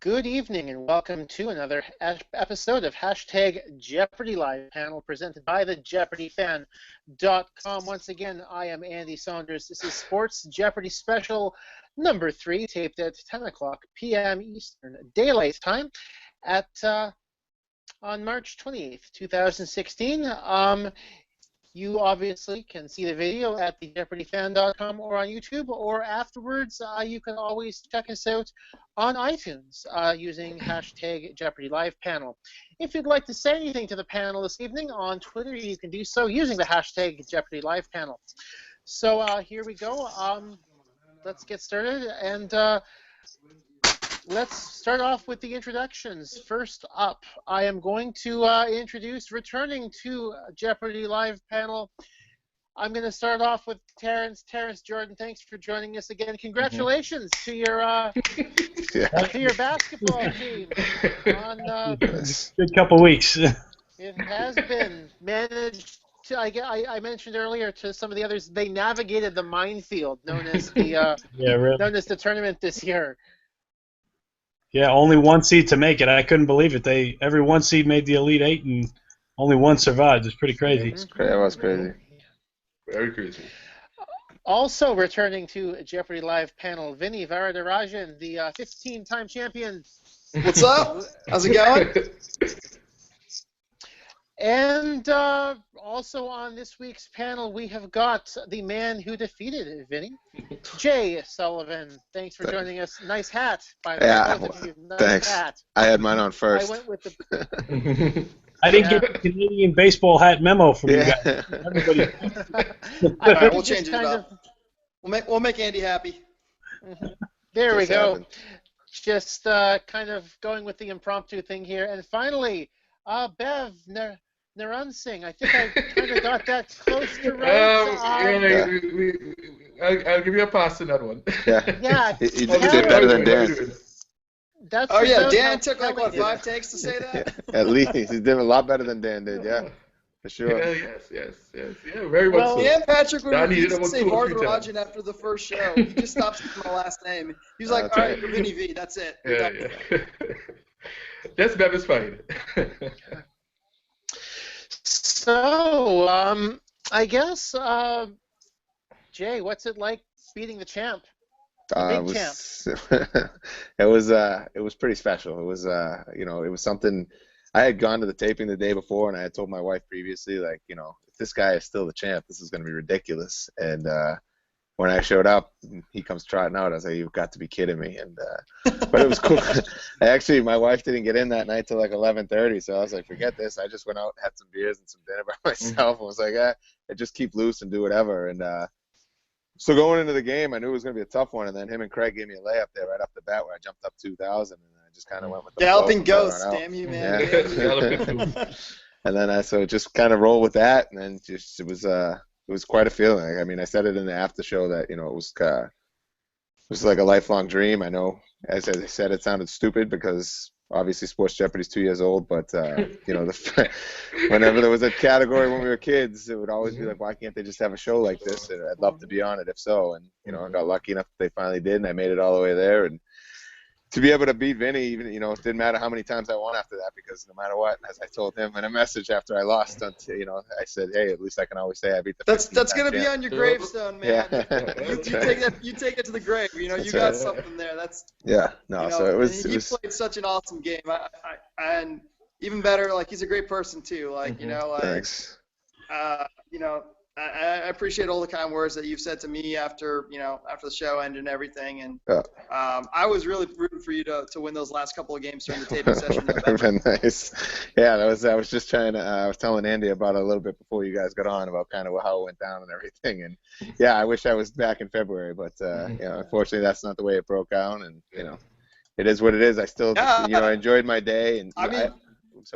Good evening and welcome to another episode of Hashtag Jeopardy Live panel presented by the JeopardyFan.com. Once again, I am Andy Saunders. This is Sports Jeopardy Special number 3, taped at 10 o'clock p.m. Eastern Daylight Time on March 28th, 2016. You obviously can see the video at the JeopardyFan.com or on YouTube, or afterwards you can always check us out on iTunes using hashtag Jeopardy Live Panel. If you'd like to say anything to the panel this evening on Twitter, you can do so using the hashtag Jeopardy Live Panel. So here we go. Let's get started, and let's start off with the introductions. First up, I am going to introduce, returning to Jeopardy Live Panel, I'm going to start off with Terrence Jordan. Thanks for joining us again. Congratulations to your basketball team. Good couple weeks. It has been managed. I mentioned earlier to some of the others, they navigated the minefield known as the known as the tournament this year. Yeah, only one seed to make it. I couldn't believe it. Every one seed made the Elite Eight, and only one survived. It's pretty crazy. That was crazy. Very crazy. Also returning to Jeopardy Live panel, Vinny Varadarajan, the 15-time champion. What's up? How's it going? And also on this week's panel, we have got the man who defeated Vinny, Jay Sullivan. Thanks for joining us. Nice hat, by the way. Yeah, thanks. Hat. I had mine on first. I went with the. I didn't get the Canadian baseball hat memo from you guys. Everybody. All right, we'll change it up. We'll make Andy happy. There we go. Just kind of going with the impromptu thing here. And finally, Bevan Narinesingh. I think I kind of got that close to right. I'll give you a pass on that one. Yeah. You did better than Dan. Dan took like, what, 5 takes to say that? At least. He did a lot better than Dan did, yeah. For sure. Yes. Yeah, very well so. Dan Patrick would refuse to say Varadarajan after the first show. He just stopped saying my last name. He was like, all right, Vinny V, that's it. Yeah. Yes, Bev is fine. So, I guess, Jay, what's it like beating the champ? It was pretty special. It was it was something. I had gone to the taping the day before, and I had told my wife previously, like, if this guy is still the champ, this is going to be ridiculous. And when I showed up, he comes trotting out. I was like, "You've got to be kidding me!" And but it was cool. My wife didn't get in that night till like 11:30, so I was like, "Forget this." I just went out, had some beers and some dinner by myself, and was like, I just keep loose and do whatever. And so going into the game, I knew it was going to be a tough one, and then him and Craig gave me a layup there right off the bat where I jumped up 2,000, and I just kind of went with the Galloping Ghost, damn you, man. Yeah. And then so just kind of roll with that, and then just it was quite a feeling. I mean, I said it in the after show that it was like a lifelong dream. I know, as I said, it sounded stupid because obviously Sports Jeopardy is 2 years old, but whenever there was a category when we were kids, it would always be like, why can't they just have a show like this? And I'd love to be on it if so. And I got lucky enough that they finally did, and I made it all the way there. And to be able to beat Vinny, even it didn't matter how many times I won after that, because no matter what, as I told him in a message after I lost, I said, hey, at least I can always say I beat the. That's gonna be on your gravestone, man. Yeah. you take it to the grave. You got something there. So it was. He played such an awesome game. And even better, like, he's a great person too. Like Thanks. I appreciate all the kind words that you've said to me after the show ended and everything, and I was really rooting for you to win those last couple of games during the taping session. That would have been nice. Yeah, I was just trying to. I was telling Andy about it a little bit before you guys got on about kind of how it went down and everything, and yeah, I wish I was back in February, but unfortunately that's not the way it broke down, and it is what it is. I still I enjoyed my day, and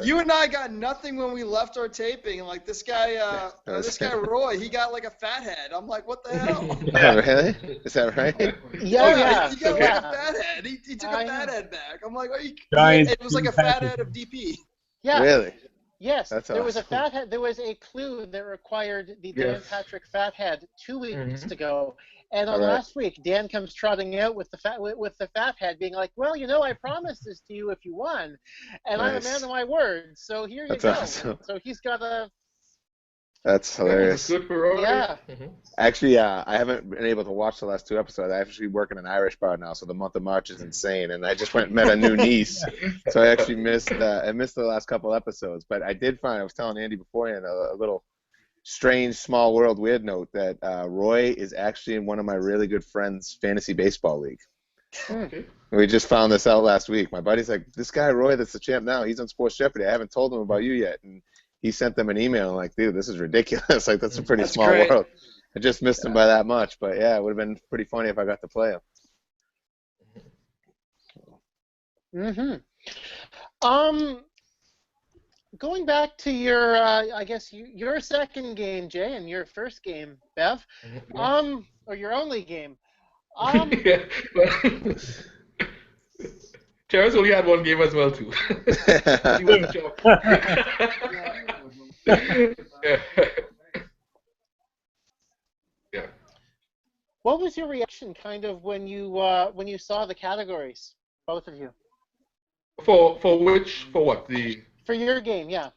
you and I got nothing when we left our taping, and like this guy Roy, he got like a fat head. I'm like, what the hell? Oh, really? Is that right? Yeah. He got like a fat head. He took a fat head back. I'm like, it was like a fat head of DP. Yeah. Really? Yes. That's there was a awesome. fathead. There was a clue that required the Dan Patrick fathead 2 weeks ago, And on All right. last week, Dan comes trotting out with the fat head, being like, "Well, I promised this to you if you won, and I'm a man Nice. of my word. So here you That's go." awesome. So he's got a That's Yeah, it's hilarious. good for Rory. Yeah. Mhm. Actually, I haven't been able to watch the last 2 episodes. I actually work in an Irish bar now, so the month of March is insane. And I just went and met a new niece, so I actually missed the last couple episodes. But I did find, I was telling Andy beforehand, a little strange small world weird note that Roy is actually in one of my really good friends' fantasy baseball league. Okay. We just found this out last week. My buddy's like, this guy Roy that's the champ now, he's on Sports Jeopardy. I haven't told him about you yet. And he sent them an email like, dude, this is ridiculous. Like, that's a pretty That's small great. world. I just missed him by that much. But yeah, it would have been pretty funny if I got to play him. Going back to your, I guess your second game, Jay, and your first game, Bev, or your only game. Yeah, well, Terrence only had one game as well too. He was shocked. Yeah. Yeah. What was your reaction, kind of, when you saw the categories, both of you? For what For your game, yeah.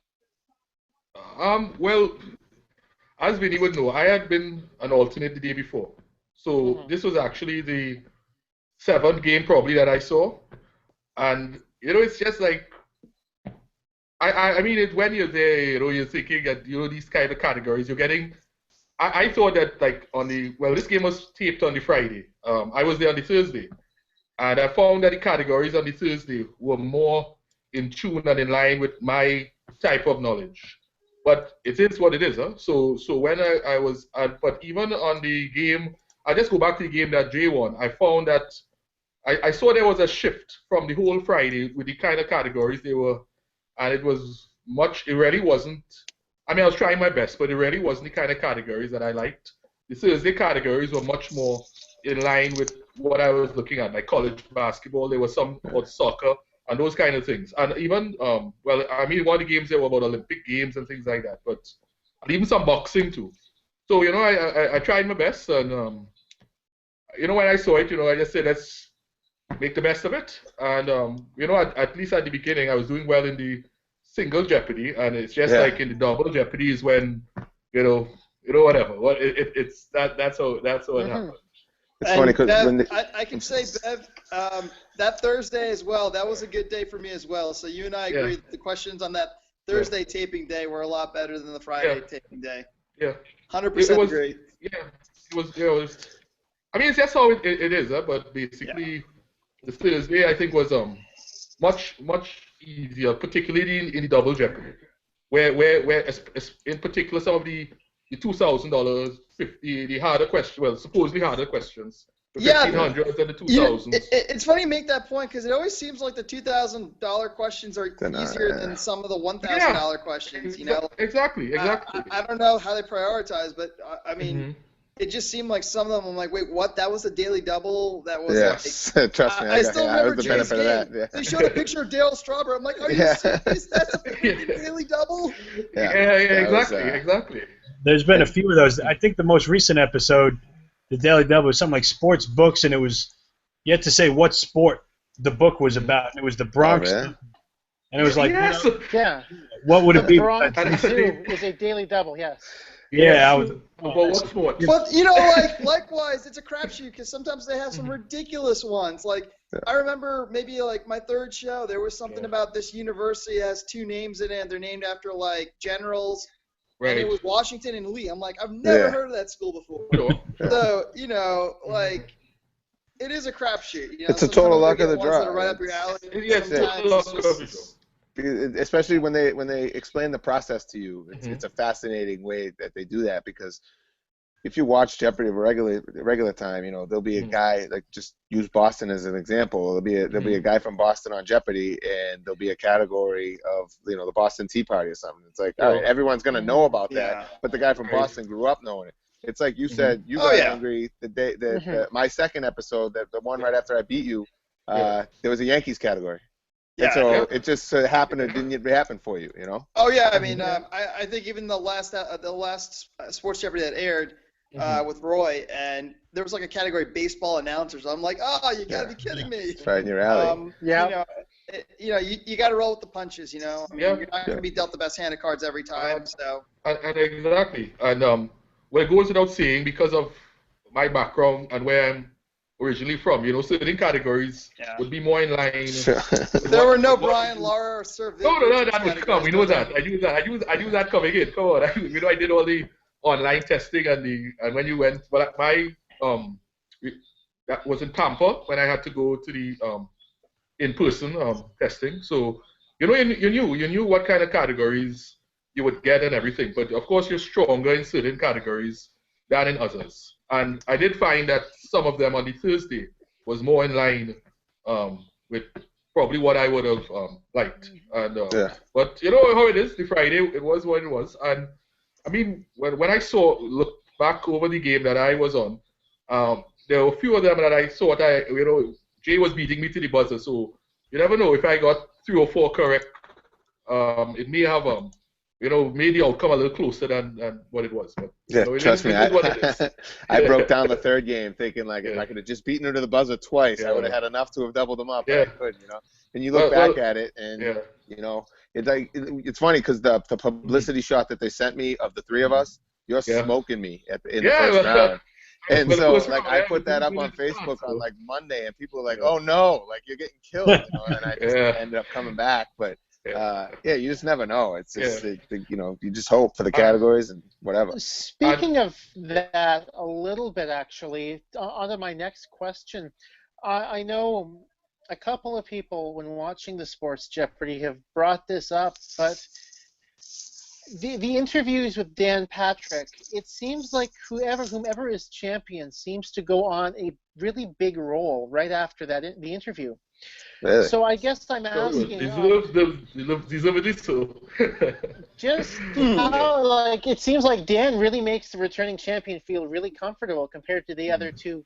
well, as Vinny would know, I had been an alternate the day before, so this was actually the 7th game probably that I saw, and it's just like I mean, when you're there, you're thinking that these kind of categories you're getting. I thought that like this game was taped on the Friday. I was there on the Thursday, and I found that the categories on the Thursday were more in tune and in line with my type of knowledge. But it is what it is, huh? So when I was, but even on the game, I just go back to the game that Jay won. I found that I saw there was a shift from the whole Friday with the kind of categories they were, and it really wasn't. I mean, I was trying my best, but it really wasn't the kind of categories that I liked. The Thursday categories were much more in line with what I was looking at, like college basketball. There was some about soccer and those kind of things. And even, one of the games there were about Olympic games and things like that, and even some boxing too. So, I tried my best, and, when I saw it, I just said, let's make the best of it. And, at least at the beginning, I was doing well in the single Jeopardy, and it's just like in the double Jeopardy is when, whatever. That's how it happened. It's funny because Bev, I can say, Bev, that Thursday as well, that was a good day for me as well. So you and I agree that the questions on that Thursday taping day were a lot better than the Friday taping day. Yeah. 100% agree. Yeah. It was, I mean, it's just how it is, but basically the Thursday, I think, was much easier, particularly in the double Jeopardy, where in particular some of the $2,000, the harder questions, supposedly harder questions, the 1,500s and the 2,000s. It's funny you make that point because it always seems like the $2,000 questions are easier than some of the $1,000 questions. Exactly. I don't know how they prioritize, but I mean. It just seemed like some of them. I'm like, wait, what? That was a daily double. That was like, trust me. I still remember the Jay's game. Of that. Yeah. They showed a picture of Daryl Strawberry. I'm like, are you serious? That's a daily double. Exactly. There's been a few of those. I think the most recent episode, the Daily Double, was something like sports books, and it was you had to say what sport the book was about. And it was the Bronx, and it was like, what would it be? The Bronx Zoo is a daily double, yes. Yeah, I was. What sport? But likewise, it's a crapshoot because sometimes they have some ridiculous ones. Like I remember maybe like my third show, there was something about this university has 2 names in it, and they're named after like generals. Right. And it was Washington and Lee. I'm like, I've never heard of that school before. So like it is a crapshoot. It's a total luck of the draw. That are right up your alley. Especially when they explain the process to you, it's a fascinating way that they do that, because if you watch Jeopardy regular time, there'll be a guy, like just use Boston as an example. There'll be a guy from Boston on Jeopardy, and there'll be a category of the Boston Tea Party or something. It's like, all right, everyone's gonna know about that, but the guy from Boston grew up knowing it. It's like you said, you got angry the day my second episode, the one right after I beat you. There was a Yankees category. And so it just happened. It didn't happen for you, Oh yeah, I mean, I think even the last Sports Jeopardy that aired, with Roy, and there was like a category baseball announcers. I'm like, oh, you got to be kidding me. It's right in your alley. You got to roll with the punches. You know, Yeah. You're not going to be dealt the best hand of cards every time. So. And exactly, and well, it goes without saying, because of my background and where I'm originally from, you know, certain categories would be more in line. There were no Brian Lara or Sir Vic. No, that would come. We know that. I knew that coming in. Come on, I did all the online testing and when you went, but my that was in Tampa when I had to go to the in-person testing. So you know, you knew what kind of categories you would get and everything. But of course, you're stronger in certain categories than in others. And I did find that some of them on the Thursday was more in line with probably what I would have liked. And but you know how it is. The Friday, it was what it was. And I mean, when I looked back over the game that I was on, there were a few of them that I thought Jay was beating me to the buzzer. So you never know, if I got 3 or 4 correct, it may have made the outcome a little closer than what it was. But, trust me, I broke down the third game thinking, like, if I could have just beaten her to the buzzer twice, I would have had enough to have doubled them up. Yeah. I could, And you look back at it, and it's like it's funny because the publicity shot that they sent me of the 3 of us, you're smoking me in the first round. And so, like, I put that up on Facebook on, like, Monday, and people were like, oh, no, like, you're getting killed, And I just ended up coming back. But, you just never know. It's just, you just hope for the categories and whatever. Speaking of that a little bit, actually, on to my next question. I know a couple of people, when watching the Sports Jeopardy, have brought this up, but the interviews with Dan Patrick, it seems like whomever is champion seems to go on a really big role right after the interview. Really? So I guess I'm asking. Deserve it so. Just how, like, it seems like Dan really makes the returning champion feel really comfortable compared to the other two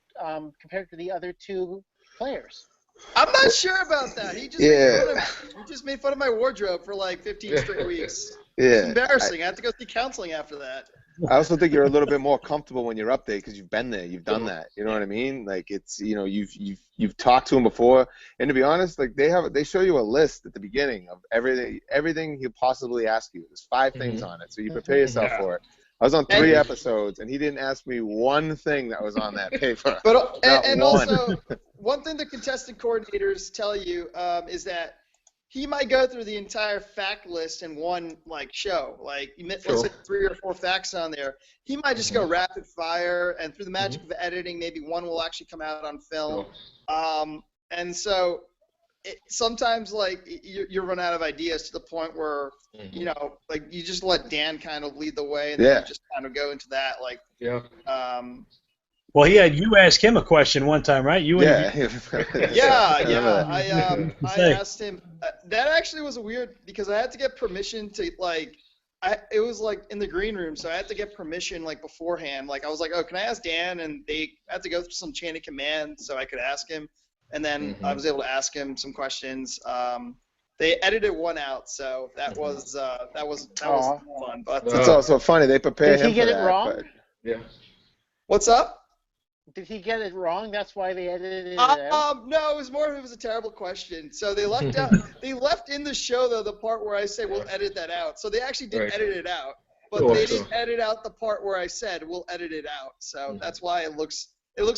players. I'm not sure about that. He just made fun of my wardrobe for like 15 straight weeks. It's embarrassing. I have to go see counseling after that. I also think you're a little bit more comfortable when you're up there because you've been there, you've done that. You know what I mean? Like, it's, you've talked to him before, and to be honest, like, they show you a list at the beginning of everything he'll possibly ask you. There's 5 things on it, so you prepare yourself for it. I was on 3 episodes, and he didn't ask me one thing that was on that paper. But also, one thing the contestant coordinators tell you is that he might go through the entire fact list in one show. Like, let's say 3 or 4 facts on there. He might just go rapid fire, and through the magic of editing, maybe one will actually come out on film. And so sometimes you run out of ideas to the point where you just let Dan kind of lead the way, and then you just kind of go into that Well, you asked him a question one time, right? I asked him. That actually was weird because I had to get permission to it was in the green room, so I had to get permission beforehand. I was like, oh, can I ask Dan? And they had to go through some chain of command so I could ask him, and then I was able to ask him some questions. They edited one out, so that was fun. But it's also funny they prepare him for that. Did he get it wrong? What's up? Did he get it wrong? That's why they edited it out? No, it was a terrible question. So they left out. They left in the show though the part where I say we'll edit that out. So they actually did edit it out, but they didn't edit out the part where I said we'll edit it out. So that's why it looks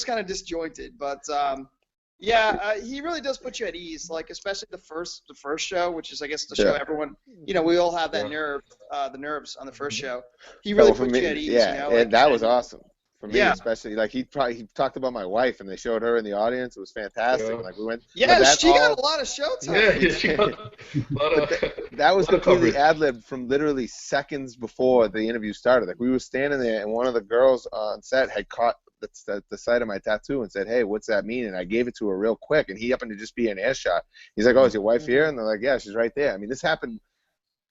kind of disjointed. But he really does put you at ease. Especially the first show, which is I guess the show everyone we all have that the nerves on the first show. He really put you at ease. Yeah, and that was awesome. For me, especially, he talked about my wife, and they showed her in the audience. It was fantastic. We went. Yeah, she got a lot of show time. Yeah, she got a lot of. That was completely ad-libbed from literally seconds before the interview started. We were standing there, and one of the girls on set had caught the side of my tattoo and said, "Hey, what's that mean?" And I gave it to her real quick, and he happened to just be an earshot. He's like, "Oh, is your wife here?" And they're like, "Yeah, she's right there." I mean, this happened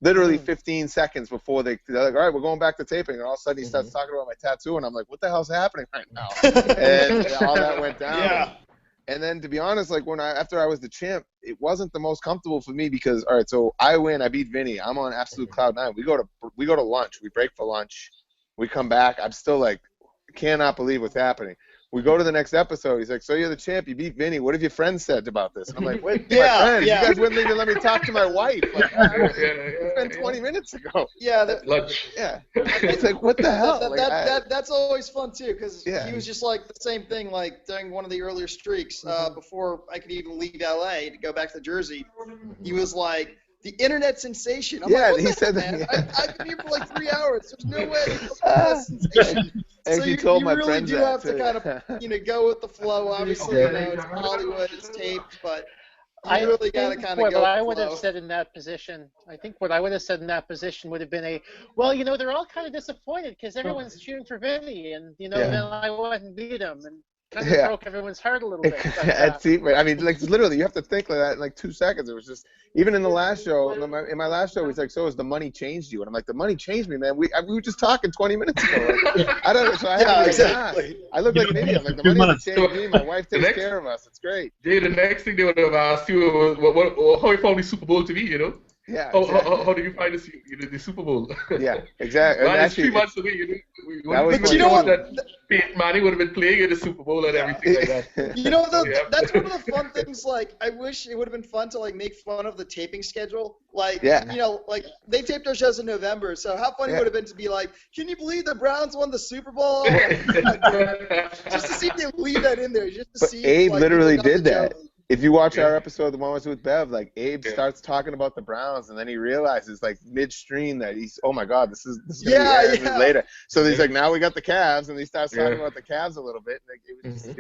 literally 15 seconds before they're like, all right, we're going back to taping. And all of a sudden he starts talking about my tattoo. And I'm like, what the hell's happening right now? And all that went down. Yeah. And then, to be honest, after I was the champ, it wasn't the most comfortable for me because, all right, so I win. I beat Vinny. I'm on absolute cloud 9. We go to lunch. We break for lunch. We come back. I'm still cannot believe what's happening. We go to the next episode. He's like, so you're the champ. You beat Vinny. What have your friends said about this? And I'm like, wait, my friends? You guys wouldn't even let me talk to my wife. Like, it's been 20 minutes ago. Yeah. Lunch. Yeah. It's like, what the hell? That's always fun, too, because he was just like the same thing, like during one of the earlier streaks, before I could even leave L.A. to go back to Jersey. He was like, the internet sensation. I'm like, he said that. Man? I've been here for like 3 hours. There's no way that's sensation. And So you told you my really friends do that have too. to kind of, go with the flow. Obviously, it's Hollywood, it's taped, but you really got to kind of go. What I would have said in that position, I think what I would have said in that position would have been they're all kind of disappointed because everyone's cheering for Vinny, and then I went and beat him, and kind of broke everyone's heart a little bit. But, I mean, like literally, you have to think like that in like 2 seconds. It was just even in the last show. In my last show, he's like, "So has the money changed you?" And I'm like, "The money changed me, man. We were just talking 20 minutes ago." Like, I don't. So I had exactly. I look like an idiot. I'm like, the money hasn't changed me. My wife takes care of us. It's great. Yeah, the next thing they would have asked you was how you found the Super Bowl to be, Yeah. How did you find the Super Bowl? Yeah, exactly. Man, it's 3 months away. But you know what? That Peyton Manning would have been playing in the Super Bowl and everything like that. That's one of the fun things. Like, I wish it would have been fun to like make fun of the taping schedule. Like, like they taped our shows in November. So how funny would it have been to be like, can you believe the Browns won the Super Bowl? Just to see if they leave that in there, just to see. Abe like, literally did that. If you watch our episode, the one was with Bev, like Abe starts talking about the Browns, and then he realizes, like midstream, that he's, oh my God, this is gonna be later. So he's like, now we got the Cavs, and he starts talking about the Cavs a little bit. And it was just,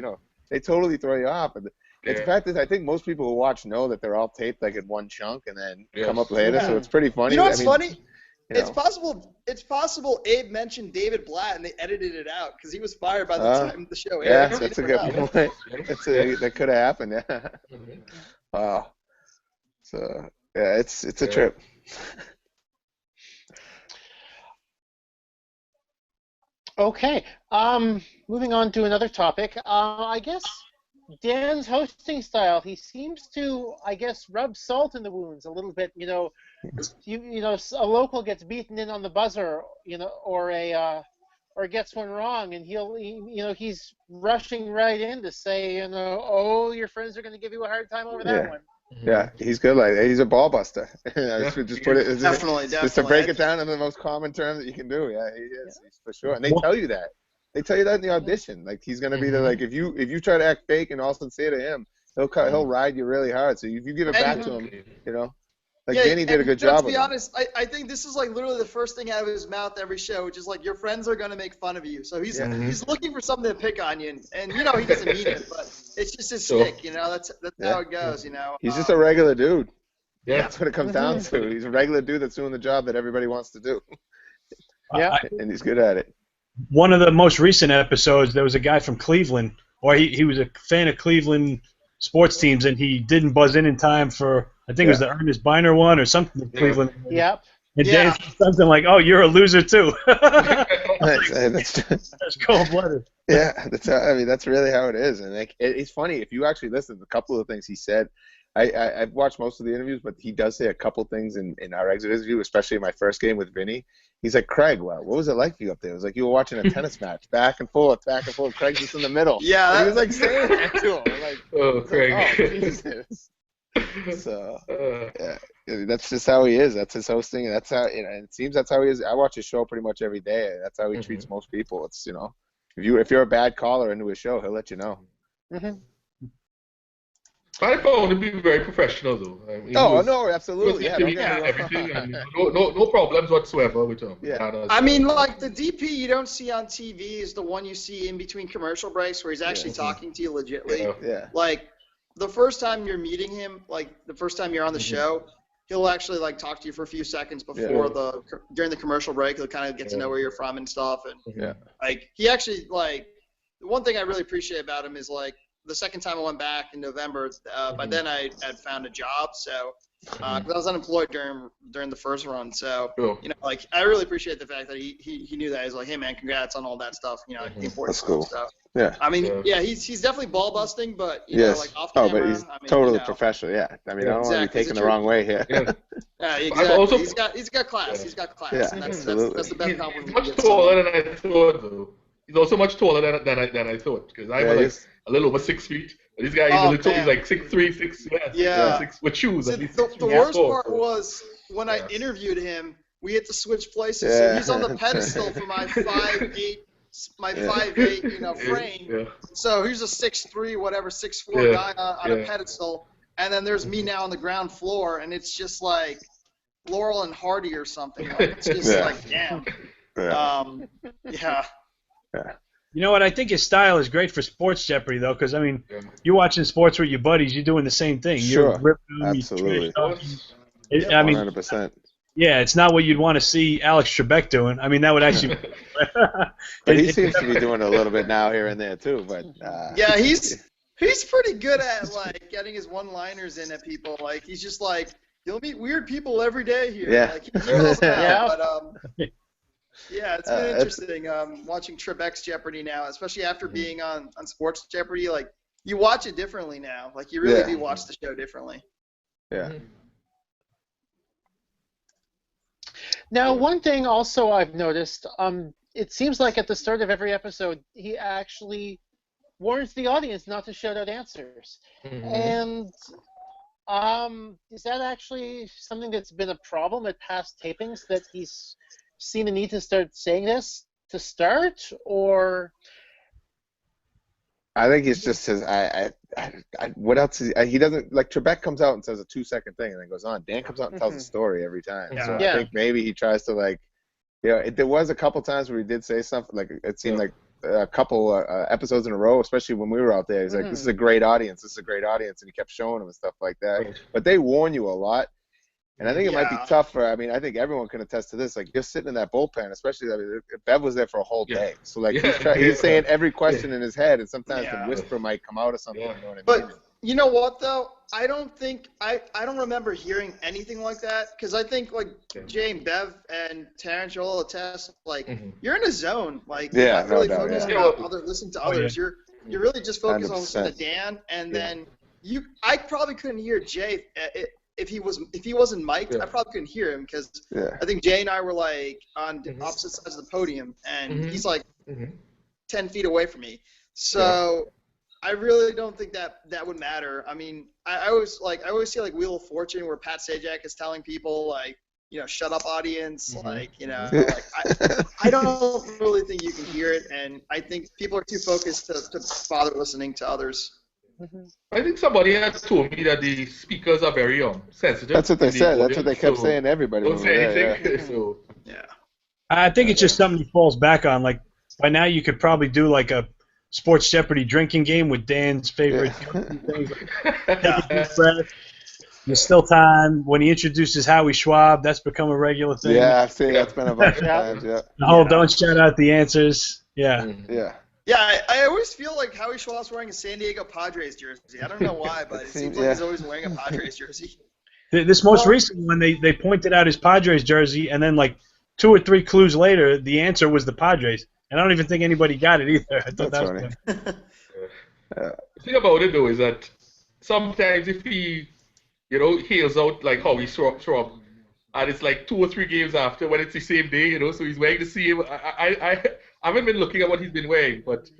they totally throw you off. And the fact is, I think most people who watch know that they're all taped like in one chunk and then come up later. So it's pretty funny. You know what's funny? It's possible Abe mentioned David Blatt and they edited it out because he was fired by the time the show aired. Yeah, that's a good point. That could have happened. Yeah. Wow. So it's a trip. Okay. Moving on to another topic. I guess Dan's hosting style. He seems to, rub salt in the wounds a little bit. A local gets beaten in on the buzzer, or gets one wrong, and he's rushing right in to say, your friends are going to give you a hard time over that one. Yeah, he's good. Like he's a ball buster. Just put it definitely. Just to break it down in the most common terms that you can do. Yeah, he is. He's for sure. And they tell you that. They tell you that in the audition. Like he's gonna be there. Like if you try to act fake and all sincere to him, he'll ride you really hard. So if you give it back to him, Like Vinny did a good job. To be honest, I think this is like literally the first thing out of his mouth every show, which is like your friends are gonna make fun of you. So he's looking for something to pick on you, and he doesn't mean it, but it's just his stick. That's how it goes. He's just a regular dude. Yeah, that's what it comes down to. He's a regular dude that's doing the job that everybody wants to do. And he's good at it. One of the most recent episodes, there was a guy from Cleveland, or he was a fan of Cleveland sports teams, and he didn't buzz in time for, I think it was the Ernest Biner one or something in Cleveland. Yep. And Dan said something like, "Oh, you're a loser too." That's cold-blooded. Yeah, that's really how it is. And it's funny if you actually listen to a couple of things he said. I've watched most of the interviews, but he does say a couple things in our exit interview, especially in my first game with Vinny. He's like, "Craig, what was it like for you up there?" It was like you were watching a tennis match, back and forth. Craig's just in the middle. Yeah, he was like saying that to him. I'm like, oh, Craig. Like, oh, Jesus. So that's just how he is. That's his hosting. That's how it seems. That's how he is. I watch his show pretty much every day. That's how he treats most people. It's if you're a bad caller into his show, he'll let you know. I found him to be very professional, though. No, absolutely. Everything, and no problems whatsoever with him. Yeah. I mean, like the DP you don't see on TV is the one you see in between commercial breaks where he's actually talking to you legitly. Yeah. Like the first time you're meeting him, like the first time you're on the show, he'll actually like talk to you for a few seconds before during the commercial break. He'll kind of get to know where you're from and stuff. And like he actually the one thing I really appreciate about him is like. The second time I went back in November, by then I had found a job, so because I was unemployed during the first run. So like I really appreciate the fact that he knew that. He's like, hey man, congrats on all that stuff. The important stuff. Yeah. I mean, he's definitely ball busting, but like off camera. But he's totally professional. Yeah. I mean, I don't want to be taken the wrong way here. Yeah, exactly. He's got class. He's got class. Yeah, and that's absolutely. the best compliment. Much taller than I thought, though. he's also much taller than I thought, because I'm like a little over 6 feet. But this guy he's like 6'3", 6 6 with shoes. See, the worst part was when I interviewed him, we had to switch places. Yeah. So he's on the pedestal for my 5'8", frame. Yeah. So he's a 6'3", whatever, 6'4" guy on a pedestal, and then there's me now on the ground floor, and it's just like Laurel and Hardy or something. Like, it's just like, damn. Yeah. You know what? I think his style is great for Sports Jeopardy, though, because, I mean, you're watching sports with your buddies, you're doing the same thing. Sure. You're ripping them, Absolutely. I mean, 100%. Yeah, it's not what you'd want to see Alex Trebek doing. I mean, that would actually. But he seems to be doing it a little bit now here and there too. But yeah, he's pretty good at like getting his one-liners in at people. Like he's just like, you'll meet weird people every day here. Yeah. Like, he calls them out, but yeah, it's been interesting watching Trebek's Jeopardy now, especially after being on Sports Jeopardy. Like you watch it differently now. Like you really do watch the show differently. Yeah. Now, one thing also I've noticed, it seems like at the start of every episode, he actually warns the audience not to shout out answers. And is that actually something that's been a problem at past tapings, that he's seen the need to start saying this to start, or? I think it's just his. What else? He doesn't like. Trebek comes out and says a 2-second thing and then goes on. Dan comes out and tells a story every time. So I think maybe he tries to like, there was a couple times where he did say something like it seemed like a couple episodes in a row, especially when we were out there. He's like, "This is a great audience. This is a great audience," and he kept showing them and stuff like that. But they warn you a lot. And I think it might be tough for, I mean, I think everyone can attest to this. Like, you're sitting in that bullpen, especially, I mean, Bev was there for a whole day. So, like, he's saying every question in his head, and sometimes the whisper might come out of something. You know what I mean? But you know what, though? I don't remember hearing anything like that, because I think, like, Jay and Bev and Terrence Joel attest, like, you're in a zone. Like, you're not really focusing on listening to others. You're really just focused on listening to Dan, and then I probably couldn't hear Jay if he wasn't mic'd, I probably couldn't hear him, because I think Jay and I were like on opposite sides of the podium, and he's like 10 feet away from me. So I really don't think that would matter. I mean, I always see like Wheel of Fortune where Pat Sajak is telling people like, shut up, audience. Like, like I don't really think you can hear it, and I think people are too focused to bother listening to others. I think somebody had told me that the speakers are very sensitive. That's what they said. That's what they kept saying to everybody. Don't say anything. So, I think it's just something he falls back on. Like, by now you could probably do like a Sports Jeopardy drinking game with Dan's favorite things. Like, take a deep breath. There's still time. When he introduces Howie Schwab, that's become a regular thing. Yeah, I've seen that's been a bunch of times. The whole don't shout out the answers. Yeah. Yeah, I always feel like Howie Schwab's wearing a San Diego Padres jersey. I don't know why, but it seems like he's always wearing a Padres jersey. This most recent one, they pointed out his Padres jersey, and then like 2 or 3 clues later, the answer was the Padres. And I don't even think anybody got it either. I thought that was funny. The thing about it, though, is that sometimes if he, heals out like how he Schwab, and it's like 2 or 3 games after when it's the same day, so he's wearing the same. I haven't been looking at what he's been wearing, but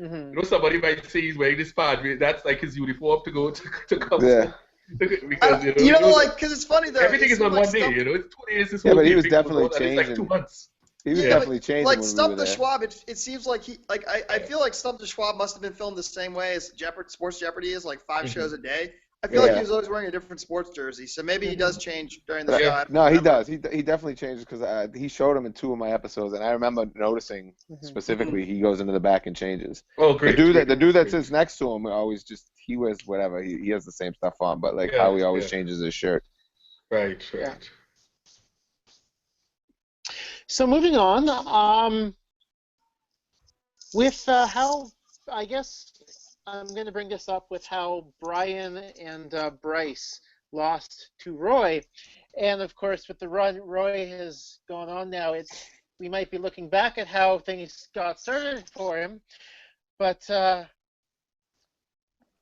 somebody might say he's wearing this Padre. That's like his uniform to go to come. Yeah. Because because it's funny though. Everything is on one day, it's 2 days. This but he was definitely changing. It's like 2 months. He was definitely changing. Like Stump the Schwab, it seems like I feel like Stump the Schwab must have been filmed the same way as Sports Jeopardy is, like 5 shows a day. I feel like he was always wearing a different sports jersey, so maybe he does change during the show. No, he does. He definitely changes, because he showed him in 2 of my episodes, and I remember noticing specifically he goes into the back and changes. Oh, great. The dude that sits next to him always he wears whatever. He has the same stuff on, but like how he always changes his shirt. Right. So moving on, with how, I guess I'm going to bring this up with how Brian and Bryce lost to Roy, and of course with the run Roy has gone on now, we might be looking back at how things got started for him, but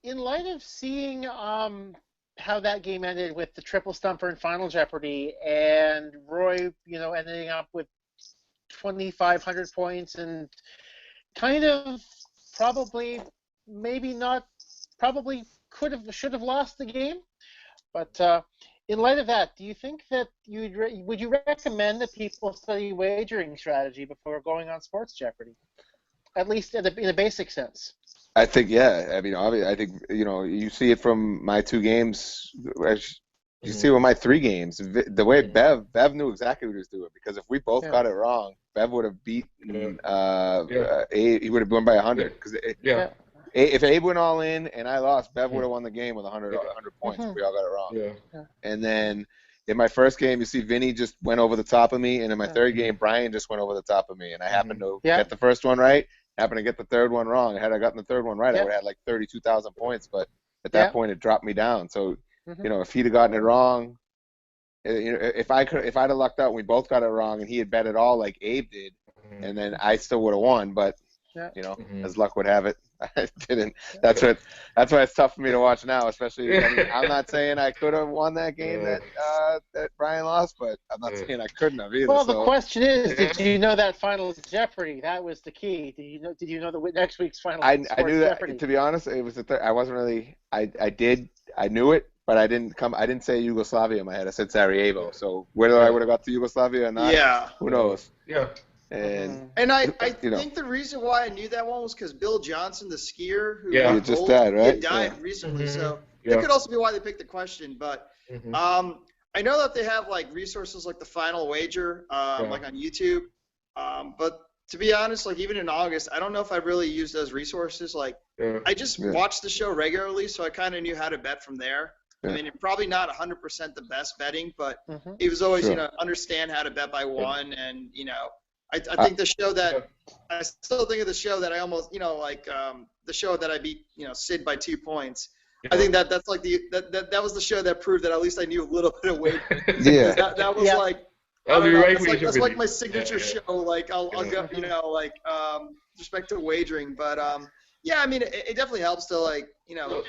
in light of seeing how that game ended with the triple stumper in Final Jeopardy, and Roy, ending up with 2,500 points and kind of probably, maybe not, probably should have lost the game. But in light of that, do you think that would you recommend that people study wagering strategy before going on Sports Jeopardy, at least in a basic sense? I think, yeah. I mean, obviously, I think, you see it from my 2 games. You see with my 3 games, the way Bev knew exactly what he was doing, because if we both got it wrong, Bev would have beaten, he would have won by 100. Because if Abe went all in and I lost, Bev would have won the game with 100 points if we all got it wrong. Yeah. And then in my first game, you see Vinny just went over the top of me, and in my third game, Brian just went over the top of me, and I happened to get the first one right, happened to get the third one wrong. Had I gotten the third one right, I would have had like 32,000 points, but at that point, it dropped me down. So, if he'd have gotten it wrong, if I'd have lucked out and we both got it wrong and he had bet it all like Abe did, and then I still would have won, but as luck would have it, I didn't. That's why it's tough for me to watch now, especially. I mean, I'm not saying I could have won that game that Brian lost, but I'm not saying I couldn't have either. Well, the question is, did you know that final Jeopardy? That was the key. Did you know the next week's final? I knew that. Jeopardy? To be honest, it was I wasn't really. I knew it, but I didn't say Yugoslavia in my head. I said Sarajevo. So whether I would have got to Yugoslavia or not, who knows? Yeah. And I think the reason why I knew that one was because Bill Johnson, the skier, who just died, right? He died recently, so that could also be why they picked the question. But I know that they have like resources like the Final Wager, like on YouTube. But to be honest, like even in August, I don't know if I really used those resources. Like I just watched the show regularly, so I kind of knew how to bet from there. I mean, probably not 100% the best betting, but it was always understand how to bet by one, and I think the show that I still think of the show that I almost the show that I beat Sid by 2 points. I think that's like that was the show that proved that at least I knew a little bit of wagering. That was like that's like my signature show. Like I'll go with respect to wagering, but I mean it definitely helps to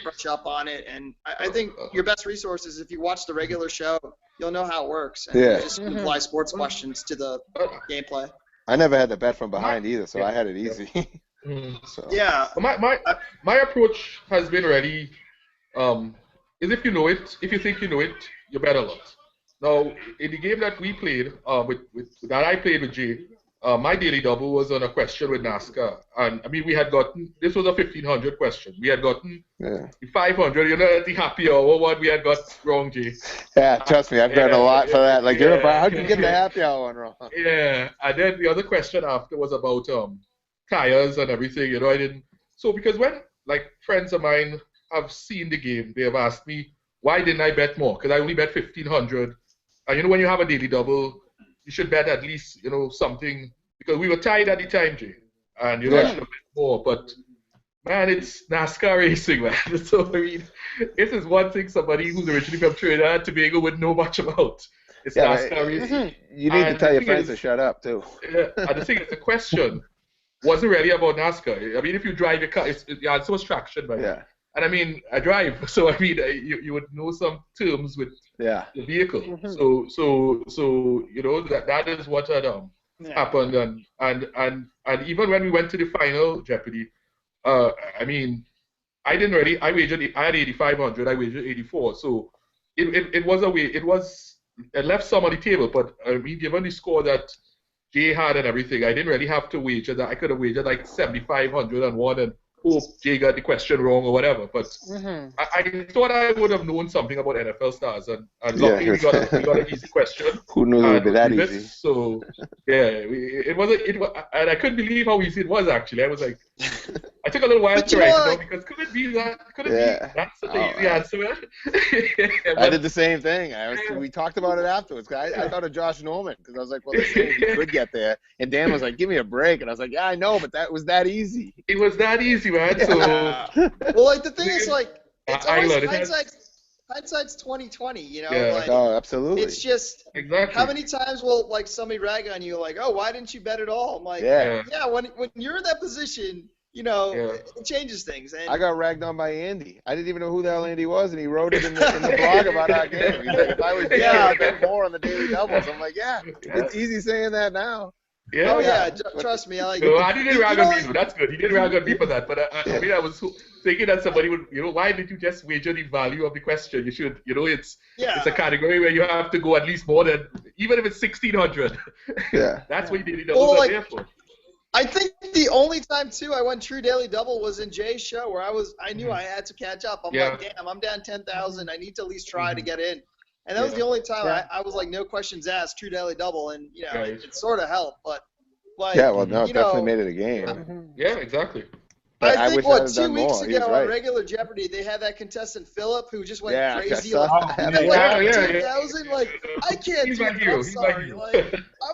brush up on it, and I think your best resource is if you watch the regular show, you'll know how it works, and just apply sports questions to the gameplay. I never had to bet from behind either, so I had it easy. So. Yeah. My approach has been really, is if you know it, if you think you know it, you bet a lot. Now, in the game that we played, that I played with Jay, my daily double was on a question with NASCAR, and I mean we had gotten, this was a 1500 question. We had gotten 500. The happy hour one we had got wrong, Jay. Yeah, trust me, I've done a lot for that. Like how'd you get the happy hour one wrong? Yeah, and then the other question after was about tires and everything. I didn't. So because when like friends of mine have seen the game, they have asked me why didn't I bet more? Because I only bet 1500. And when you have a daily double, you should bet at least, something, because we were tied at the time, Jay, and I should have bet more. But man, it's NASCAR racing, man. So I mean, this is one thing somebody who's originally from Trinidad and Tobago wouldn't know much about. It's NASCAR racing. You need to tell your friends to shut up too. And the thing is, the question wasn't really about NASCAR. I mean, if you drive your car, the answer was traction, by And I mean, I drive, so I mean, you would know some terms with the vehicle. So that is what had happened, and even when we went to the final Jeopardy, I mean, I didn't really. I had 8,500. I wagered 84. So it was it left some on the table, but I mean, given the score that Jay had and everything, I didn't really have to wager that. I could have wagered like 7,500 and won and hope Jay got the question wrong or whatever, but I thought I would have known something about NFL stars, and luckily we got an easy question. Who knew it would be that easy? So it was, and I couldn't believe how easy it was actually. I was like, I took a little while to write it down because could it be that? Could it be that's such an easy answer? I did the same thing. We talked about it afterwards. I thought of Josh Norman because I was like, well, they're saying he could get there, and Dan was like, give me a break, and I was like, yeah, I know, but that was that easy. It was that easy, man. So well, like the thing is, like it's always hindsight's 20/20. Like, absolutely. It's just how many times will like somebody rag on you like, oh, why didn't you bet at all? I'm like, when you're in that position, it changes things. And I got ragged on by Andy. I didn't even know who the hell Andy was, and he wrote it in the blog about our game. He's like, if I was I bet more on the daily doubles. I'm like, it's easy saying that now. Yeah. Oh yeah, trust me. No, I didn't rag on me. That's good. He didn't rag on me for that. But I mean, I was thinking that somebody would, why did you just wager the value of the question? You should, it's a category where you have to go at least more than, even if it's 1,600. Yeah. That's what you daily doubles are there for. I think the only time too I went true daily double was in Jay's show where I knew I had to catch up. I'm like, damn, I'm down 10,000. I need to at least try to get in. And that was the only time I was like, no questions asked, true daily double, and it sort of helped, but yeah, well, no, it definitely made it a game. Yeah, exactly. But I think 2 weeks ago on regular Jeopardy, they had that contestant Philip who just went crazy. Like 10,000. Like I can't do that. I'm sorry.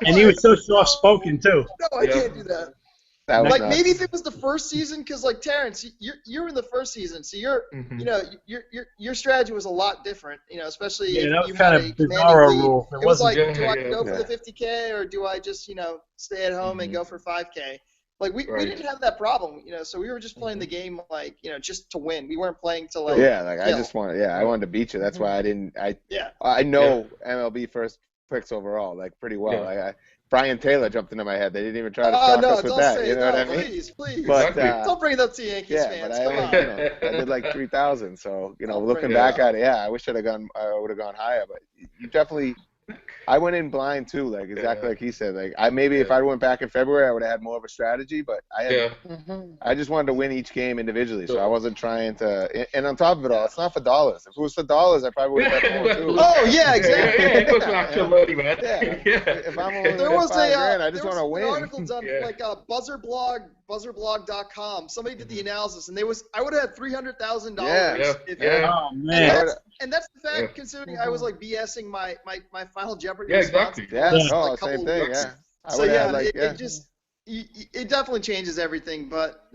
And he was so soft spoken too. No, I can't do that. Like nuts. Maybe if it was the first season, because like Terrence, you're in the first season, so your strategy was a lot different. Especially if that was you kind had of a commanding bizarre lead. rule. It was like, do I go for the 50K or do I just stay at home and go for 5K? Like we didn't have that problem, so we were just playing the game like just to win. We weren't playing to like I wanted to beat you. That's why I know MLB first picks overall like pretty well. Yeah. Brian Taylor jumped into my head. They didn't even try to shock us with that. You know what I mean? Please. But, don't bring it up to Yankees fans. But I did like 3,000. So looking back at it, I wish I would have gone higher. But you definitely. I went in blind too, like exactly like he said. Like if I went back in February, I would have had more of a strategy. But I just wanted to win each game individually, so I wasn't trying to. And on top of it all, it's not for dollars. If it was for dollars, I probably would have bet more too. Oh yeah, exactly. Yeah, it goes for actual money, man. If I'm only there was $5,000, I just want to win. There was an article done like buzzerblog.com. Somebody did the analysis, and I would have had $300,000. Oh man. And that's the fact, considering I was like BSing my Final Jeopardy. Yeah, exactly. Yeah, same thing. Yeah. So it definitely changes everything. But